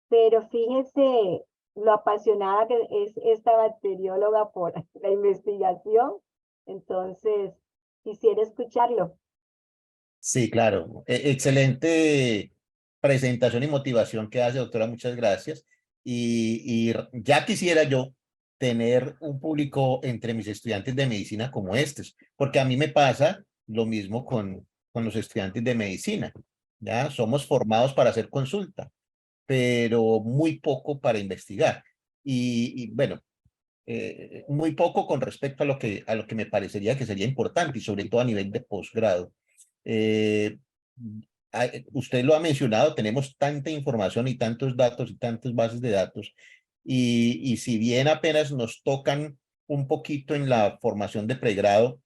pero fíjese lo apasionada que es esta bacterióloga por la investigación. Entonces, quisiera escucharlo. Sí, claro. Excelente presentación y motivación que hace, doctora. Muchas gracias. Y ya quisiera yo tener un público entre mis estudiantes de medicina como estos, porque a mí me pasa lo mismo con los estudiantes de medicina. ¿Ya? Somos formados para hacer consulta, pero muy poco para investigar. Y bueno, muy poco con respecto a lo que me parecería que sería importante y sobre todo a nivel de posgrado. Eh, Usted lo ha mencionado, tenemos tanta información y tantos datos y tantas bases de datos, y si bien apenas nos tocan un poquito en la formación de pregrado,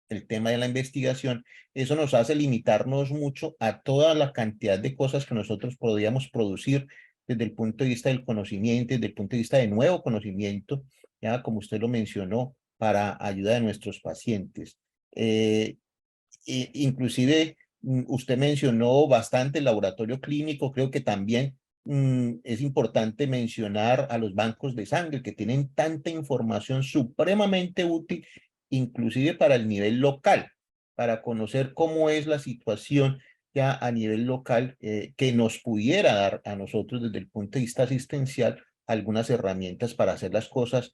el tema de la investigación, eso nos hace limitarnos mucho a toda la cantidad de cosas que nosotros podríamos producir desde el punto de vista del conocimiento, desde el punto de vista de nuevo conocimiento, ya como usted lo mencionó, para ayuda de nuestros pacientes. Inclusive Usted mencionó bastante el laboratorio clínico, creo que también es importante mencionar a los bancos de sangre que tienen tanta información supremamente útil, inclusive para el nivel local, para conocer cómo es la situación ya a nivel local, que nos pudiera dar a nosotros desde el punto de vista asistencial algunas herramientas para hacer las cosas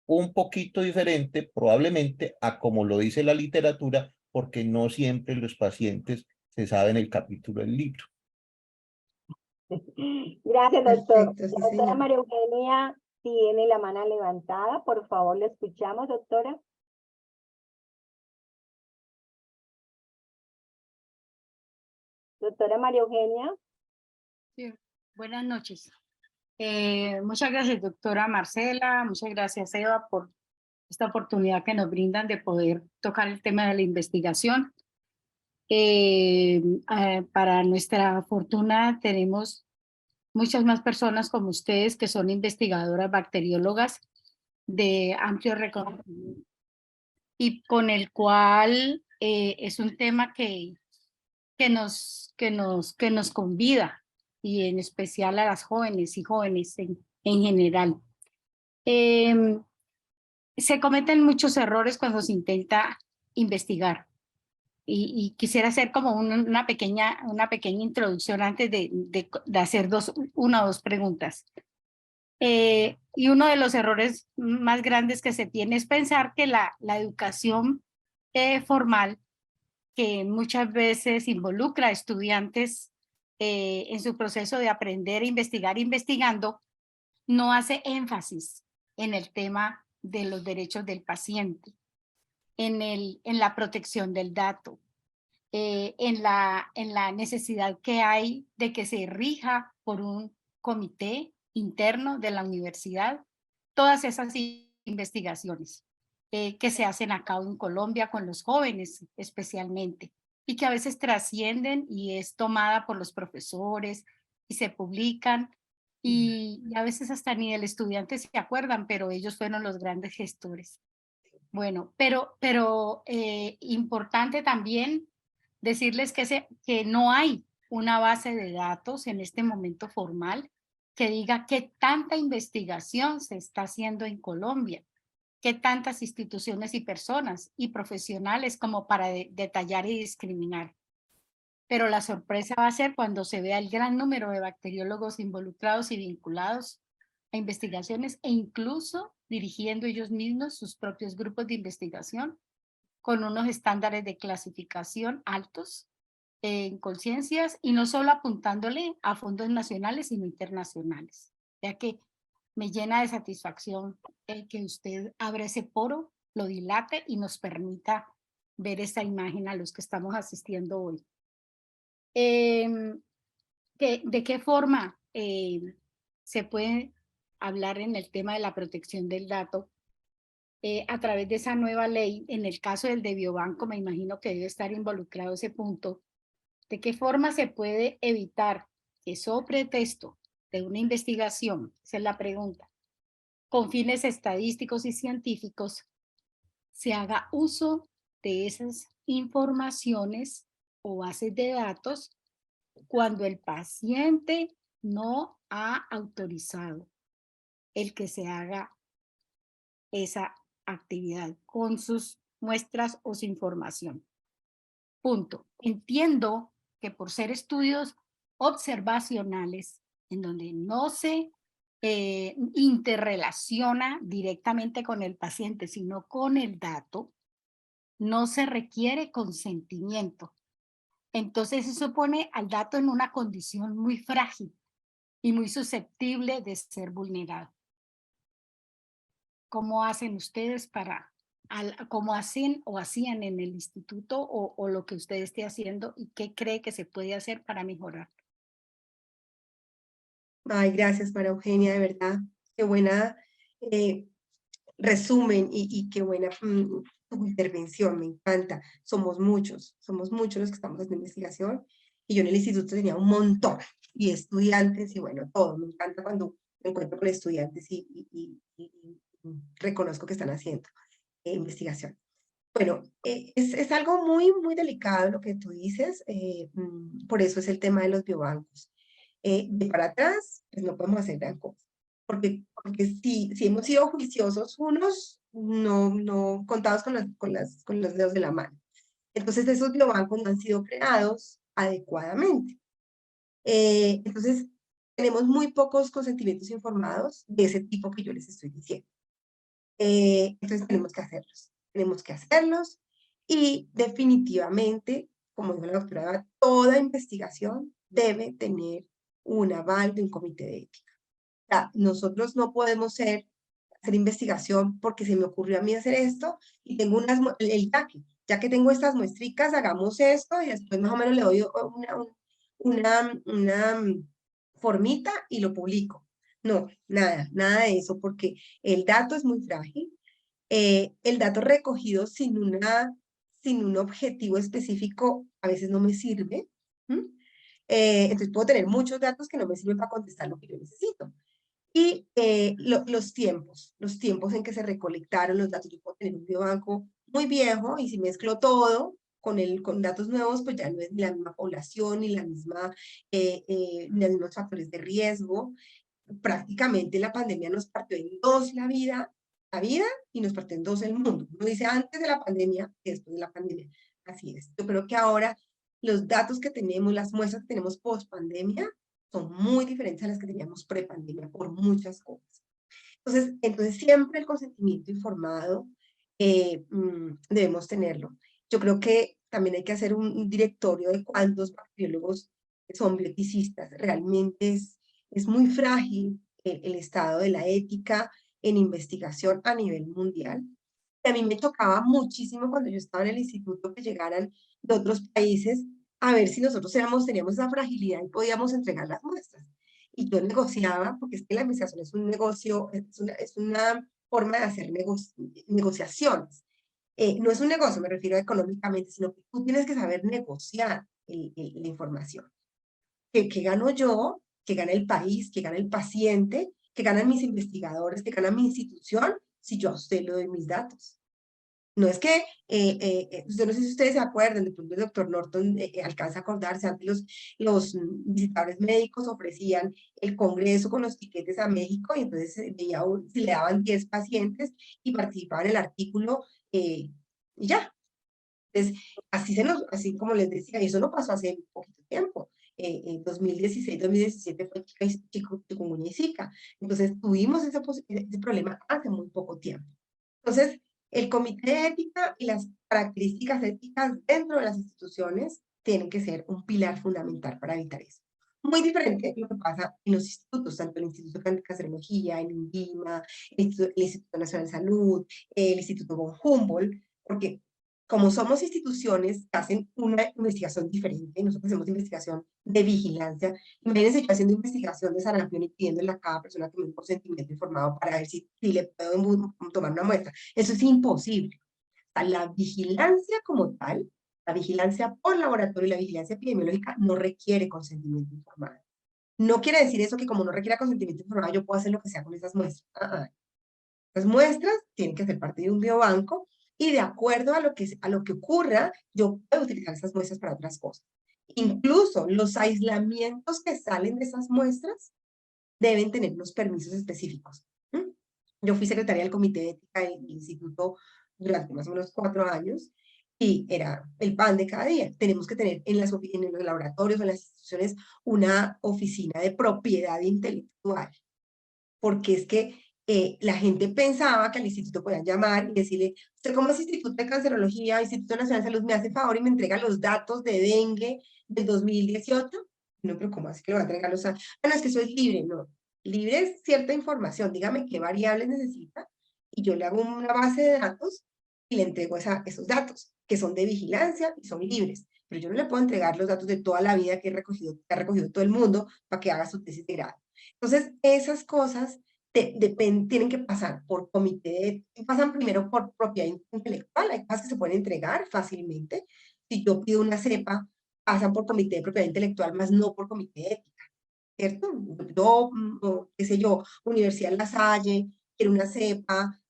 un poquito diferente, probablemente a como lo dice la literatura, porque no siempre los pacientes se saben el capítulo del libro. Gracias, doctor. Perfecto, sí, La doctora señor. María Eugenia tiene la mano levantada. Por favor, la escuchamos, doctora. Doctora María Eugenia. Sí, buenas noches. Muchas gracias, doctora Marcela. Muchas gracias, Eva, por esta oportunidad que nos brindan de poder tocar el tema de la investigación. Para nuestra fortuna, tenemos muchas más personas como ustedes que son investigadoras bacteriólogas de amplio reconocimiento y con el cual es un tema que nos convida, y en especial a las jóvenes y jóvenes en general. Se cometen muchos errores cuando se intenta investigar, y quisiera hacer como una pequeña introducción antes de hacer una o dos preguntas. Y uno de los errores más grandes que se tiene es pensar que la educación formal, que muchas veces involucra a estudiantes en su proceso de aprender e investigar investigando, no hace énfasis en el tema de los derechos del paciente, en la protección del dato, en la necesidad que hay de que se rija por un comité interno de la universidad todas esas investigaciones que se hacen acá en Colombia con los jóvenes especialmente, y que a veces trascienden y es tomada por los profesores y se publican, y a veces hasta ni el estudiante se acuerdan, pero ellos fueron los grandes gestores. Bueno, pero importante también decirles que no hay una base de datos en este momento formal que diga qué tanta investigación se está haciendo en Colombia, qué tantas instituciones y personas y profesionales como para detallar y discriminar. Pero la sorpresa va a ser cuando se vea el gran número de bacteriólogos involucrados y vinculados a investigaciones, e incluso dirigiendo ellos mismos sus propios grupos de investigación con unos estándares de clasificación altos en conciencias, y no solo apuntándole a fondos nacionales sino internacionales, ya que me llena de satisfacción que usted abra ese poro, lo dilate y nos permita ver esta imagen a los que estamos asistiendo hoy. ¿De qué forma se puede hablar en el tema de la protección del dato? A través de esa nueva ley, en el caso del de Biobanco, me imagino que debe estar involucrado ese punto. ¿De qué forma se puede evitar que sobre pretexto de una investigación, esa es la pregunta, con fines estadísticos y científicos, se haga uso de esas informaciones o bases de datos cuando el paciente no ha autorizado el que se haga esa actividad con sus muestras o su información? Punto. Entiendo que por ser estudios observacionales, en donde no se interrelaciona directamente con el paciente, sino con el dato, no se requiere consentimiento. Entonces eso pone al dato en una condición muy frágil y muy susceptible de ser vulnerado. ¿Cómo hacen ustedes cómo hacen o hacían en el instituto, o lo que usted esté haciendo, y qué cree que se puede hacer para mejorar? Ay, gracias, María Eugenia, de verdad. Qué buena resumen y qué buena tu intervención, me encanta. Somos muchos los que estamos haciendo investigación, y yo en el instituto tenía un montón, y estudiantes, y bueno, todo. Me encanta cuando me encuentro con estudiantes y reconozco que están haciendo investigación. Bueno, es algo muy, muy delicado lo que tú dices, por eso es el tema de los biobancos. De para atrás, pues no podemos hacer gran cosa, porque si hemos sido juiciosos unos, no contados con los dedos de la mano. Entonces esos biobancos no han sido creados adecuadamente. Entonces tenemos muy pocos consentimientos informados de ese tipo que yo les estoy diciendo. Entonces tenemos que hacerlos y definitivamente, como dijo la doctora Eva, toda investigación debe tener un aval de un comité de ética. O sea, nosotros no podemos hacer investigación porque se me ocurrió a mí hacer esto y tengo ya que tengo estas muestricas, hagamos esto y después más o menos le doy una formita y lo publico. No, nada de eso, porque el dato es muy frágil. El dato recogido sin un objetivo específico a veces no me sirve. Entonces puedo tener muchos datos que no me sirven para contestar lo que yo necesito. Y los tiempos en que se recolectaron los datos. Yo puedo tener un biobanco muy viejo y si mezclo todo con datos nuevos, pues ya no es ni la misma población, ni los mismos factores de riesgo. Prácticamente la pandemia nos partió en dos la vida y nos partió en dos el mundo. Uno dice antes de la pandemia y después de la pandemia. Así es. Yo creo que ahora los datos que tenemos, las muestras que tenemos post pandemia, son muy diferentes a las que teníamos pre-pandemia por muchas cosas. Entonces siempre el consentimiento informado debemos tenerlo. Yo creo que también hay que hacer un directorio de cuántos bacteriólogos son bioticistas. Realmente es muy frágil el estado de la ética en investigación a nivel mundial. Y a mí me tocaba muchísimo cuando yo estaba en el instituto que llegaran de otros países a ver si nosotros teníamos esa fragilidad y podíamos entregar las muestras. Y yo negociaba, porque es que la investigación es un negocio, es una forma de hacer negociaciones. No es un negocio, me refiero económicamente, sino que tú tienes que saber negociar la información. ¿Qué gano yo? ¿Qué gana el país? ¿Qué gana el paciente? ¿Qué ganan mis investigadores? ¿Qué gana mi institución? Si yo a usted le doy mis datos. No es que, yo no sé si ustedes se acuerdan, de pronto el doctor Norton alcanza a acordarse, antes los visitadores médicos ofrecían el congreso con los tiquetes a México y entonces veía si le daban 10 pacientes y participaban en el artículo y ya. Entonces, así como les decía, y eso no pasó hace poquito tiempo. En 2016, 2017 fue chikungunya y Zika. Entonces, tuvimos ese problema hace muy poco tiempo. Entonces, el comité de ética y las características éticas dentro de las instituciones tienen que ser un pilar fundamental para evitar eso. Muy diferente lo que pasa en los institutos, tanto el Instituto de Cancerología, el INVIMA, el Instituto Nacional de Salud, el Instituto von Humboldt, porque como somos instituciones que hacen una investigación diferente, nosotros hacemos investigación de vigilancia. Imagínense yo haciendo investigación de sarampión y pidiéndole a cada persona que me dé un consentimiento informado para ver si le puedo tomar una muestra. Eso es imposible. O sea, la vigilancia como tal, la vigilancia por laboratorio y la vigilancia epidemiológica no requiere consentimiento informado. No quiere decir eso que como no requiere consentimiento informado yo puedo hacer lo que sea con esas muestras. Las muestras tienen que ser parte de un biobanco y de acuerdo a lo que ocurra, yo puedo utilizar esas muestras para otras cosas. Incluso los aislamientos que salen de esas muestras deben tener unos permisos específicos. Yo fui secretaria del comité de ética del instituto durante más o menos 4 años y era el pan de cada día. Tenemos que tener en los laboratorios o en las instituciones una oficina de propiedad intelectual, porque es que la gente pensaba que al instituto podían llamar y decirle, usted como es Instituto de Cancerología, Instituto Nacional de Salud, me hace favor y me entrega los datos de dengue del 2018. No, pero ¿cómo así que le va a entregar los datos? Ah, no, es que eso es libre. No, libre es cierta información. Dígame qué variables necesita y yo le hago una base de datos y le entrego esos datos, que son de vigilancia y son libres. Pero yo no le puedo entregar los datos de toda la vida que ha recogido todo el mundo para que haga su tesis de grado. Entonces, esas cosas tienen que pasar por comité, pasan primero por propiedad intelectual, hay cosas que se pueden entregar fácilmente. Si yo pido una cepa, pasan por comité de propiedad intelectual, más no por comité de ética, ¿cierto? Yo, qué sé yo, Universidad La Salle, quiero una cepa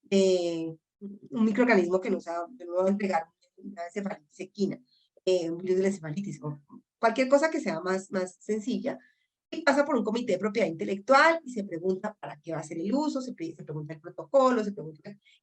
un microorganismo que no va a entregar una encefalitis equina, un virus de la encefalitis, o cualquier cosa que sea más sencilla, y pasa por un comité de propiedad intelectual y se pregunta para qué va a ser el uso, se pregunta el protocolo,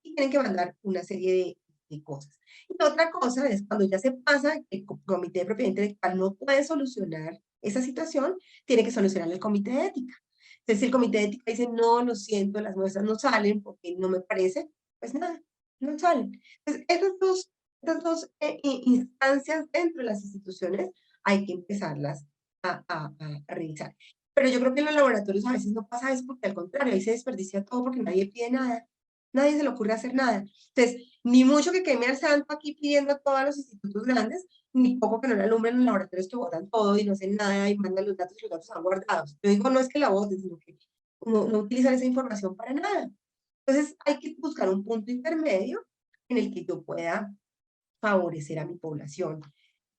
y tienen que mandar una serie de cosas. Y otra cosa es cuando ya se pasa, el comité de propiedad intelectual no puede solucionar esa situación, tiene que solucionar el comité de ética. Entonces, si el comité de ética dice, no, lo siento, las muestras no salen porque no me parece, pues nada, no salen. Entonces, estas dos instancias dentro de las instituciones hay que empezarlas a revisar. Pero yo creo que en los laboratorios a veces no pasa eso porque al contrario, ahí se desperdicia todo porque nadie pide nada. Nadie se le ocurre hacer nada. Entonces, ni mucho que queme al santo aquí pidiendo a todos los institutos grandes, ni poco que no le alumbren los laboratorios que botan todo y no hacen nada y mandan los datos y los datos están guardados. Yo digo, no es que la voten, sino que no utilizan esa información para nada. Entonces, hay que buscar un punto intermedio en el que yo pueda favorecer a mi población.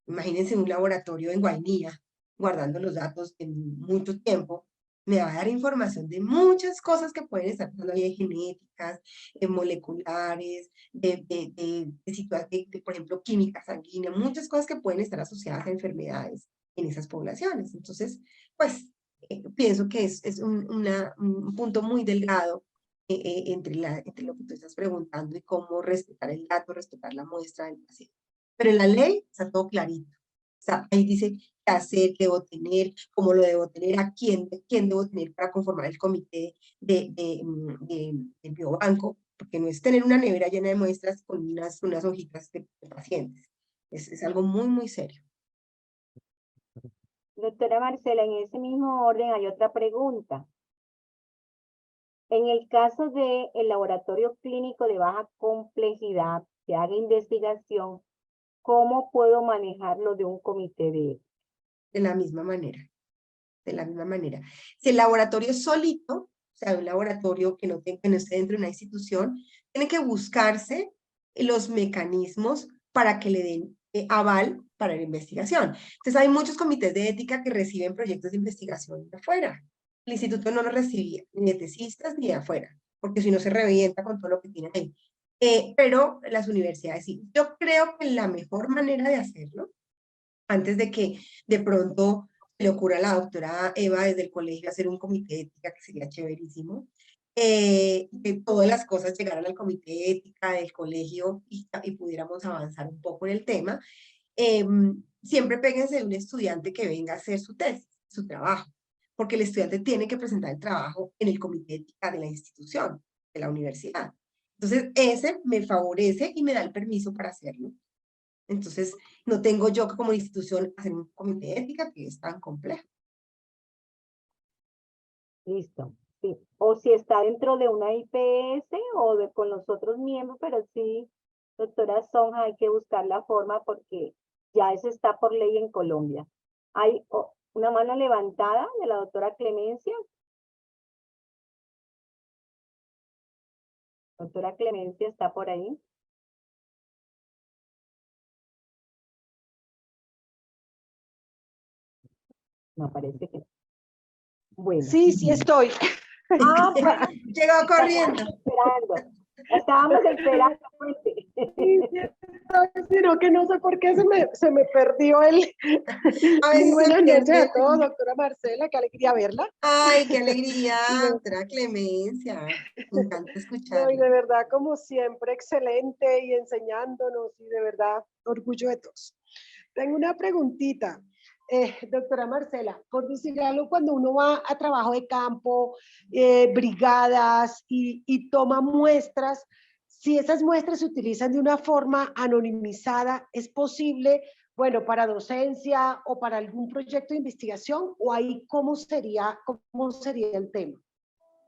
Imagínense un laboratorio en Guainía, guardando los datos en mucho tiempo, me va a dar información de muchas cosas que pueden estar pasando ahí, genéticas, moleculares, situaciones, por ejemplo, química sanguínea, muchas cosas que pueden estar asociadas a enfermedades en esas poblaciones. Entonces, pues, pienso que es un punto muy delgado entre lo que tú estás preguntando y cómo respetar el dato, respetar la muestra del paciente. Pero en la ley está todo clarito. O sea, ahí dice qué hacer, qué debo tener, cómo lo debo tener, a quién debo tener para conformar el comité del biobanco, porque no es tener una nevera llena de muestras con unas hojitas de pacientes. Es algo muy, muy serio. Doctora Marcela, en ese mismo orden hay otra pregunta. En el caso del laboratorio clínico de baja complejidad que haga investigación, ¿cómo puedo manejarlo de un comité de ética? De la misma manera. De la misma manera. Si el laboratorio es solito, o sea, un laboratorio que no esté dentro de una institución, tiene que buscarse los mecanismos para que le den aval para la investigación. Entonces, hay muchos comités de ética que reciben proyectos de investigación de afuera. El instituto no lo recibía, ni de tesistas ni de afuera, porque si no se revienta con todo lo que tiene ahí. Pero las universidades sí. Yo creo que la mejor manera de hacerlo, antes de que de pronto le ocurra a la doctora Eva desde el colegio hacer un comité de ética, que sería chéverísimo, que todas las cosas llegaran al comité de ética del colegio y pudiéramos avanzar un poco en el tema. Siempre péguense de un estudiante que venga a hacer su tesis, su trabajo, porque el estudiante tiene que presentar el trabajo en el comité de ética de la institución, de la universidad. Entonces, ese me favorece y me da el permiso para hacerlo. Entonces, no tengo yo como institución hacer un comité de ética que es tan complejo. Listo. Sí. O si está dentro de una IPS o con los otros miembros, pero sí, doctora Sonja, hay que buscar la forma porque ya eso está por ley en Colombia. Hay una mano levantada de la doctora Clemencia. Doctora Clemencia, ¿está por ahí? No, parece que no. Bueno. Sí, sí estoy. Ah, bueno. Llegó corriendo. Estábamos esperando. Sí, sí estoy, sino que no sé por qué se me perdió el... A veces Muy buenas noches pierde. a todos, doctora Marcela, qué alegría verla. Ay, qué alegría, doctora Clemencia. Me encanta No, y escucharla. de verdad, como siempre, excelente y enseñándonos, y de verdad, orgullo de todos. Tengo una preguntita, doctora Marcela, por decir algo, cuando uno va a trabajo de campo, brigadas y toma muestras, si esas muestras se utilizan de una forma anonimizada, ¿es posible, bueno, para docencia o para algún proyecto de investigación? ¿O ahí cómo sería el tema?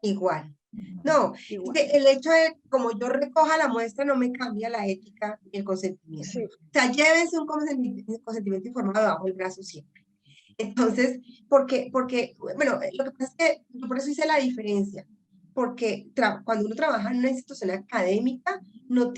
Igual. No, Igual. el hecho de como yo recoja la muestra no me cambia la ética y el consentimiento. Sí. O sea, llévense un consentimiento informado debajo del brazo siempre. Entonces, porque, bueno, lo que pasa es que yo por eso hice la diferencia, porque cuando uno trabaja en una institución académica, no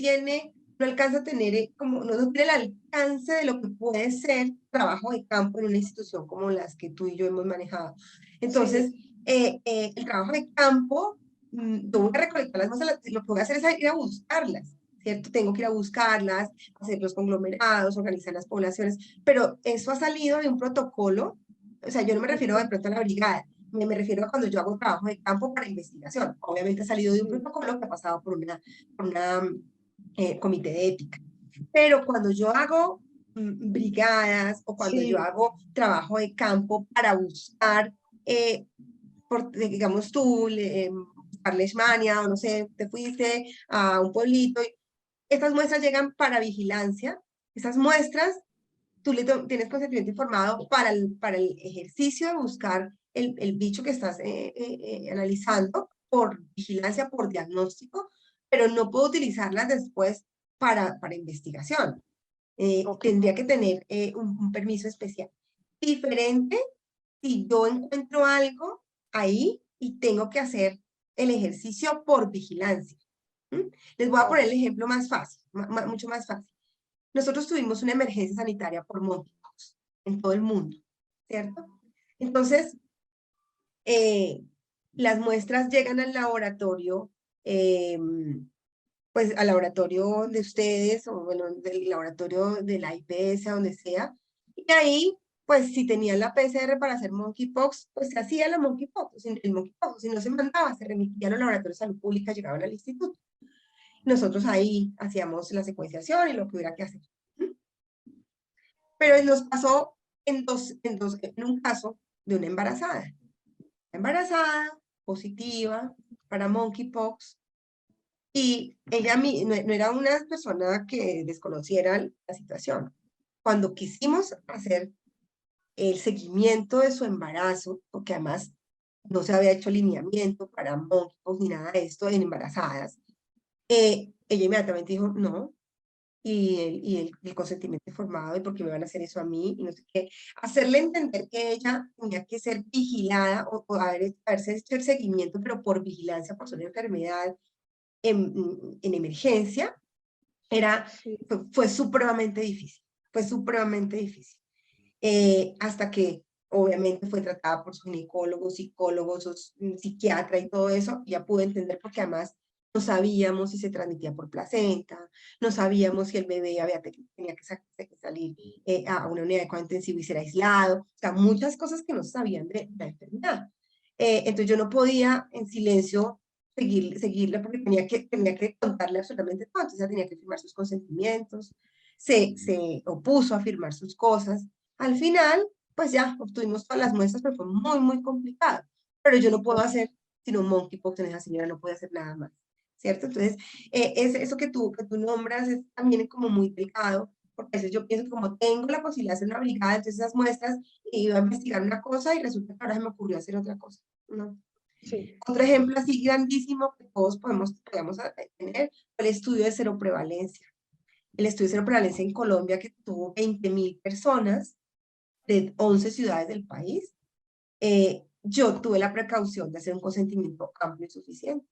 alcanza a tener no tiene el alcance de lo que puede ser trabajo de campo en una institución como las que tú y yo hemos manejado. Entonces, el trabajo de campo, yo voy a recolectar las muestras, lo que voy a hacer es ir a buscarlas. ¿cierto? Tengo que ir a buscarlas, hacer los conglomerados, organizar las poblaciones, pero eso ha salido de un protocolo. O sea, yo no me refiero de pronto a la brigada, me refiero a cuando yo hago trabajo de campo para investigación. Obviamente ha salido de un protocolo que ha pasado por una comité de ética. Pero cuando yo hago brigadas o cuando yo Sí. hago trabajo de campo para buscar, digamos tú, buscar leishmania o no sé, te fuiste a un pueblito, estas muestras llegan para vigilancia. Esas muestras, tú tienes consentimiento informado para el ejercicio de buscar el bicho que estás analizando por vigilancia, por diagnóstico, pero no puedo utilizarlas después para investigación. Ok. Tendría que tener un permiso especial. Diferente si yo encuentro algo ahí y tengo que hacer el ejercicio por vigilancia. Les voy a poner el ejemplo más fácil, mucho más fácil. Nosotros tuvimos una emergencia sanitaria por monkeypox en todo el mundo, ¿cierto? Entonces, las muestras llegan al laboratorio, pues al laboratorio de ustedes, o bueno, del laboratorio de la IPS, a donde sea, y ahí, pues si tenían la PCR para hacer monkeypox, pues se hacía la monkeypox, el monkeypox, si no se mandaba, se remitía a los laboratorios de salud pública, llegaban al instituto. Nosotros ahí hacíamos la secuenciación y lo que hubiera que hacer. Pero nos pasó en un caso de una embarazada, positiva, para monkeypox, y ella no era una persona que desconociera la situación. Cuando quisimos hacer el seguimiento de su embarazo, porque además no se había hecho lineamiento para monkeypox ni nada de esto en embarazadas, ella inmediatamente dijo, no, y el consentimiento informado, y por qué me van a hacer eso a mí, y no sé qué. Hacerle entender que ella tenía que ser vigilada o haberse hecho el seguimiento, pero por vigilancia, por su enfermedad en emergencia, fue supremamente difícil. Fue supremamente difícil. Hasta que obviamente fue tratada por su ginecólogo, psicólogo, su psiquiatra y todo eso, ya pude entender porque además no sabíamos si se transmitía por placenta, no sabíamos si el bebé tenía que salir a una unidad de cuidado intensivo y ser aislado, o sea, muchas cosas que no sabían de la enfermedad. Entonces yo no podía en silencio seguirla porque tenía que contarle absolutamente todo, entonces ella tenía que firmar sus consentimientos, se opuso a firmar sus cosas. Al final, pues ya obtuvimos todas las muestras, pero fue muy, muy complicado. Pero yo no puedo hacer sino un monkeypox en esa señora, no puede hacer nada más, ¿cierto? Entonces, eso que tú nombras es también como muy delicado, porque a veces yo pienso que como tengo la posibilidad de hacer una brigada, entonces esas muestras, iba a investigar una cosa y resulta que ahora se me ocurrió hacer otra cosa, ¿no? Sí. Otro ejemplo así grandísimo que todos podemos tener fue el estudio de seroprevalencia. El estudio de seroprevalencia en Colombia, que tuvo 20.000 personas de 11 ciudades del país, yo tuve la precaución de hacer un consentimiento amplio y suficiente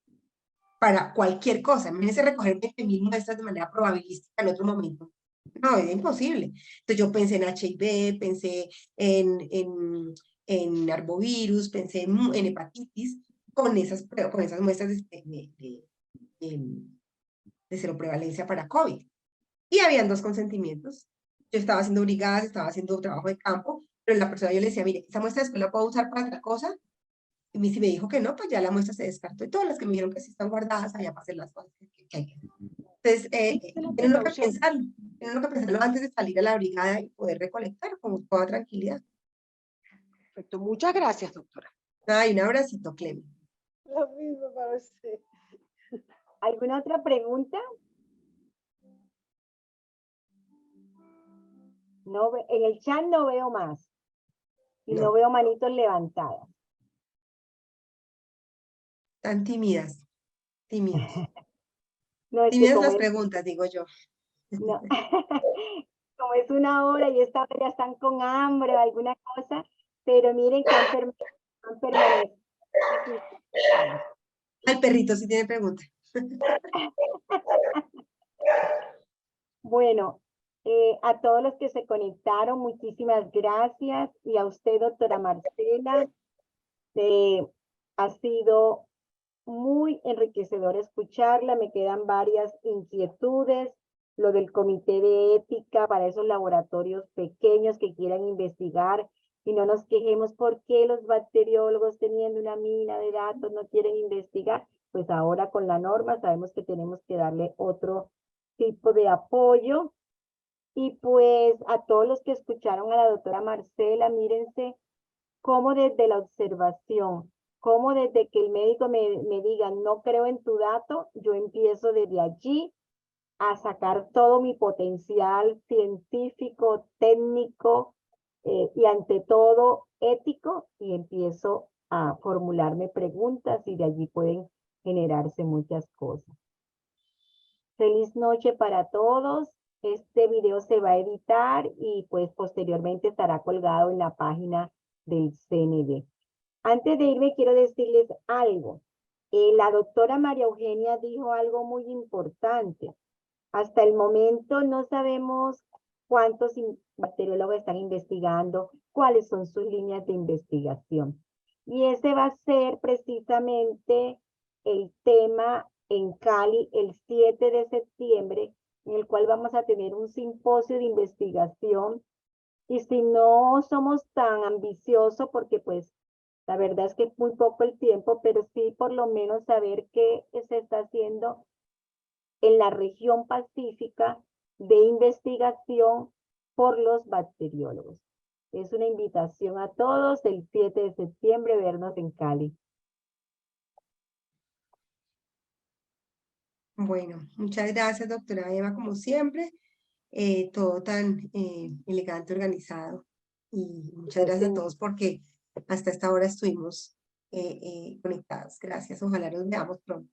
para cualquier cosa. Imagínense recoger 20.000 muestras de manera probabilística en otro momento. No, es imposible. Entonces yo pensé en HIV, pensé en arbovirus, pensé en hepatitis, con esas muestras de seroprevalencia para COVID. Y habían dos consentimientos. Yo estaba haciendo brigadas, estaba haciendo trabajo de campo, pero la persona yo le decía, mire, esa muestra después la puedo usar para otra cosa. Y si me dijo que no, pues ya la muestra se descartó. Y todas las que me dijeron que sí están guardadas allá para hacer las cosas que hay que hacer. Entonces, La tienen uno que precaución. pensarlo. Tienen uno que pensarlo antes de salir a la brigada y poder recolectar con toda tranquilidad. Perfecto. Muchas gracias, doctora. Ay, un abracito, Clemen. Lo mismo para usted. ¿Alguna otra pregunta? No, en el chat no veo más. Y no No, veo manitos levantadas. tan tímidas. Tímidos. No, es que Tímidas como las es, preguntas, digo yo. no, como es una hora y esta hora ya están con hambre o alguna cosa, pero miren que han permanecido. Al perrito sí tiene preguntas. Bueno, a todos los que se conectaron, muchísimas gracias. Y a usted, doctora Marcela, ha sido muy enriquecedor escucharla, me quedan varias inquietudes, lo del comité de ética para esos laboratorios pequeños que quieran investigar y no nos quejemos por qué los bacteriólogos teniendo una mina de datos no quieren investigar, pues ahora con la norma sabemos que tenemos que darle otro tipo de apoyo. Y pues a todos los que escucharon a la doctora Marcela, mírense cómo desde la observación, cómo desde que el médico me diga no creo en tu dato, yo empiezo desde allí a sacar todo mi potencial científico, técnico y ante todo ético y empiezo a formularme preguntas y de allí pueden generarse muchas cosas. Feliz noche para todos. Este video se va a editar y pues posteriormente estará colgado en la página del CNV. Antes de irme quiero decirles algo. La doctora María Eugenia dijo algo muy importante. Hasta el momento no sabemos cuántos bacteriólogos están investigando, cuáles son sus líneas de investigación. Y ese va a ser precisamente el tema en Cali el 7 de septiembre, en el cual vamos a tener un simposio de investigación. Y si no somos tan ambiciosos, porque pues la verdad es que es muy poco el tiempo, pero sí por lo menos saber qué se está haciendo en la región pacífica de investigación por los bacteriólogos. Es una invitación a todos el 7 de septiembre vernos en Cali. Bueno, muchas gracias, doctora Eva, como siempre. Todo tan elegante, organizado. Y muchas gracias a todos porque hasta esta hora estuvimos conectados. Gracias, ojalá nos veamos pronto.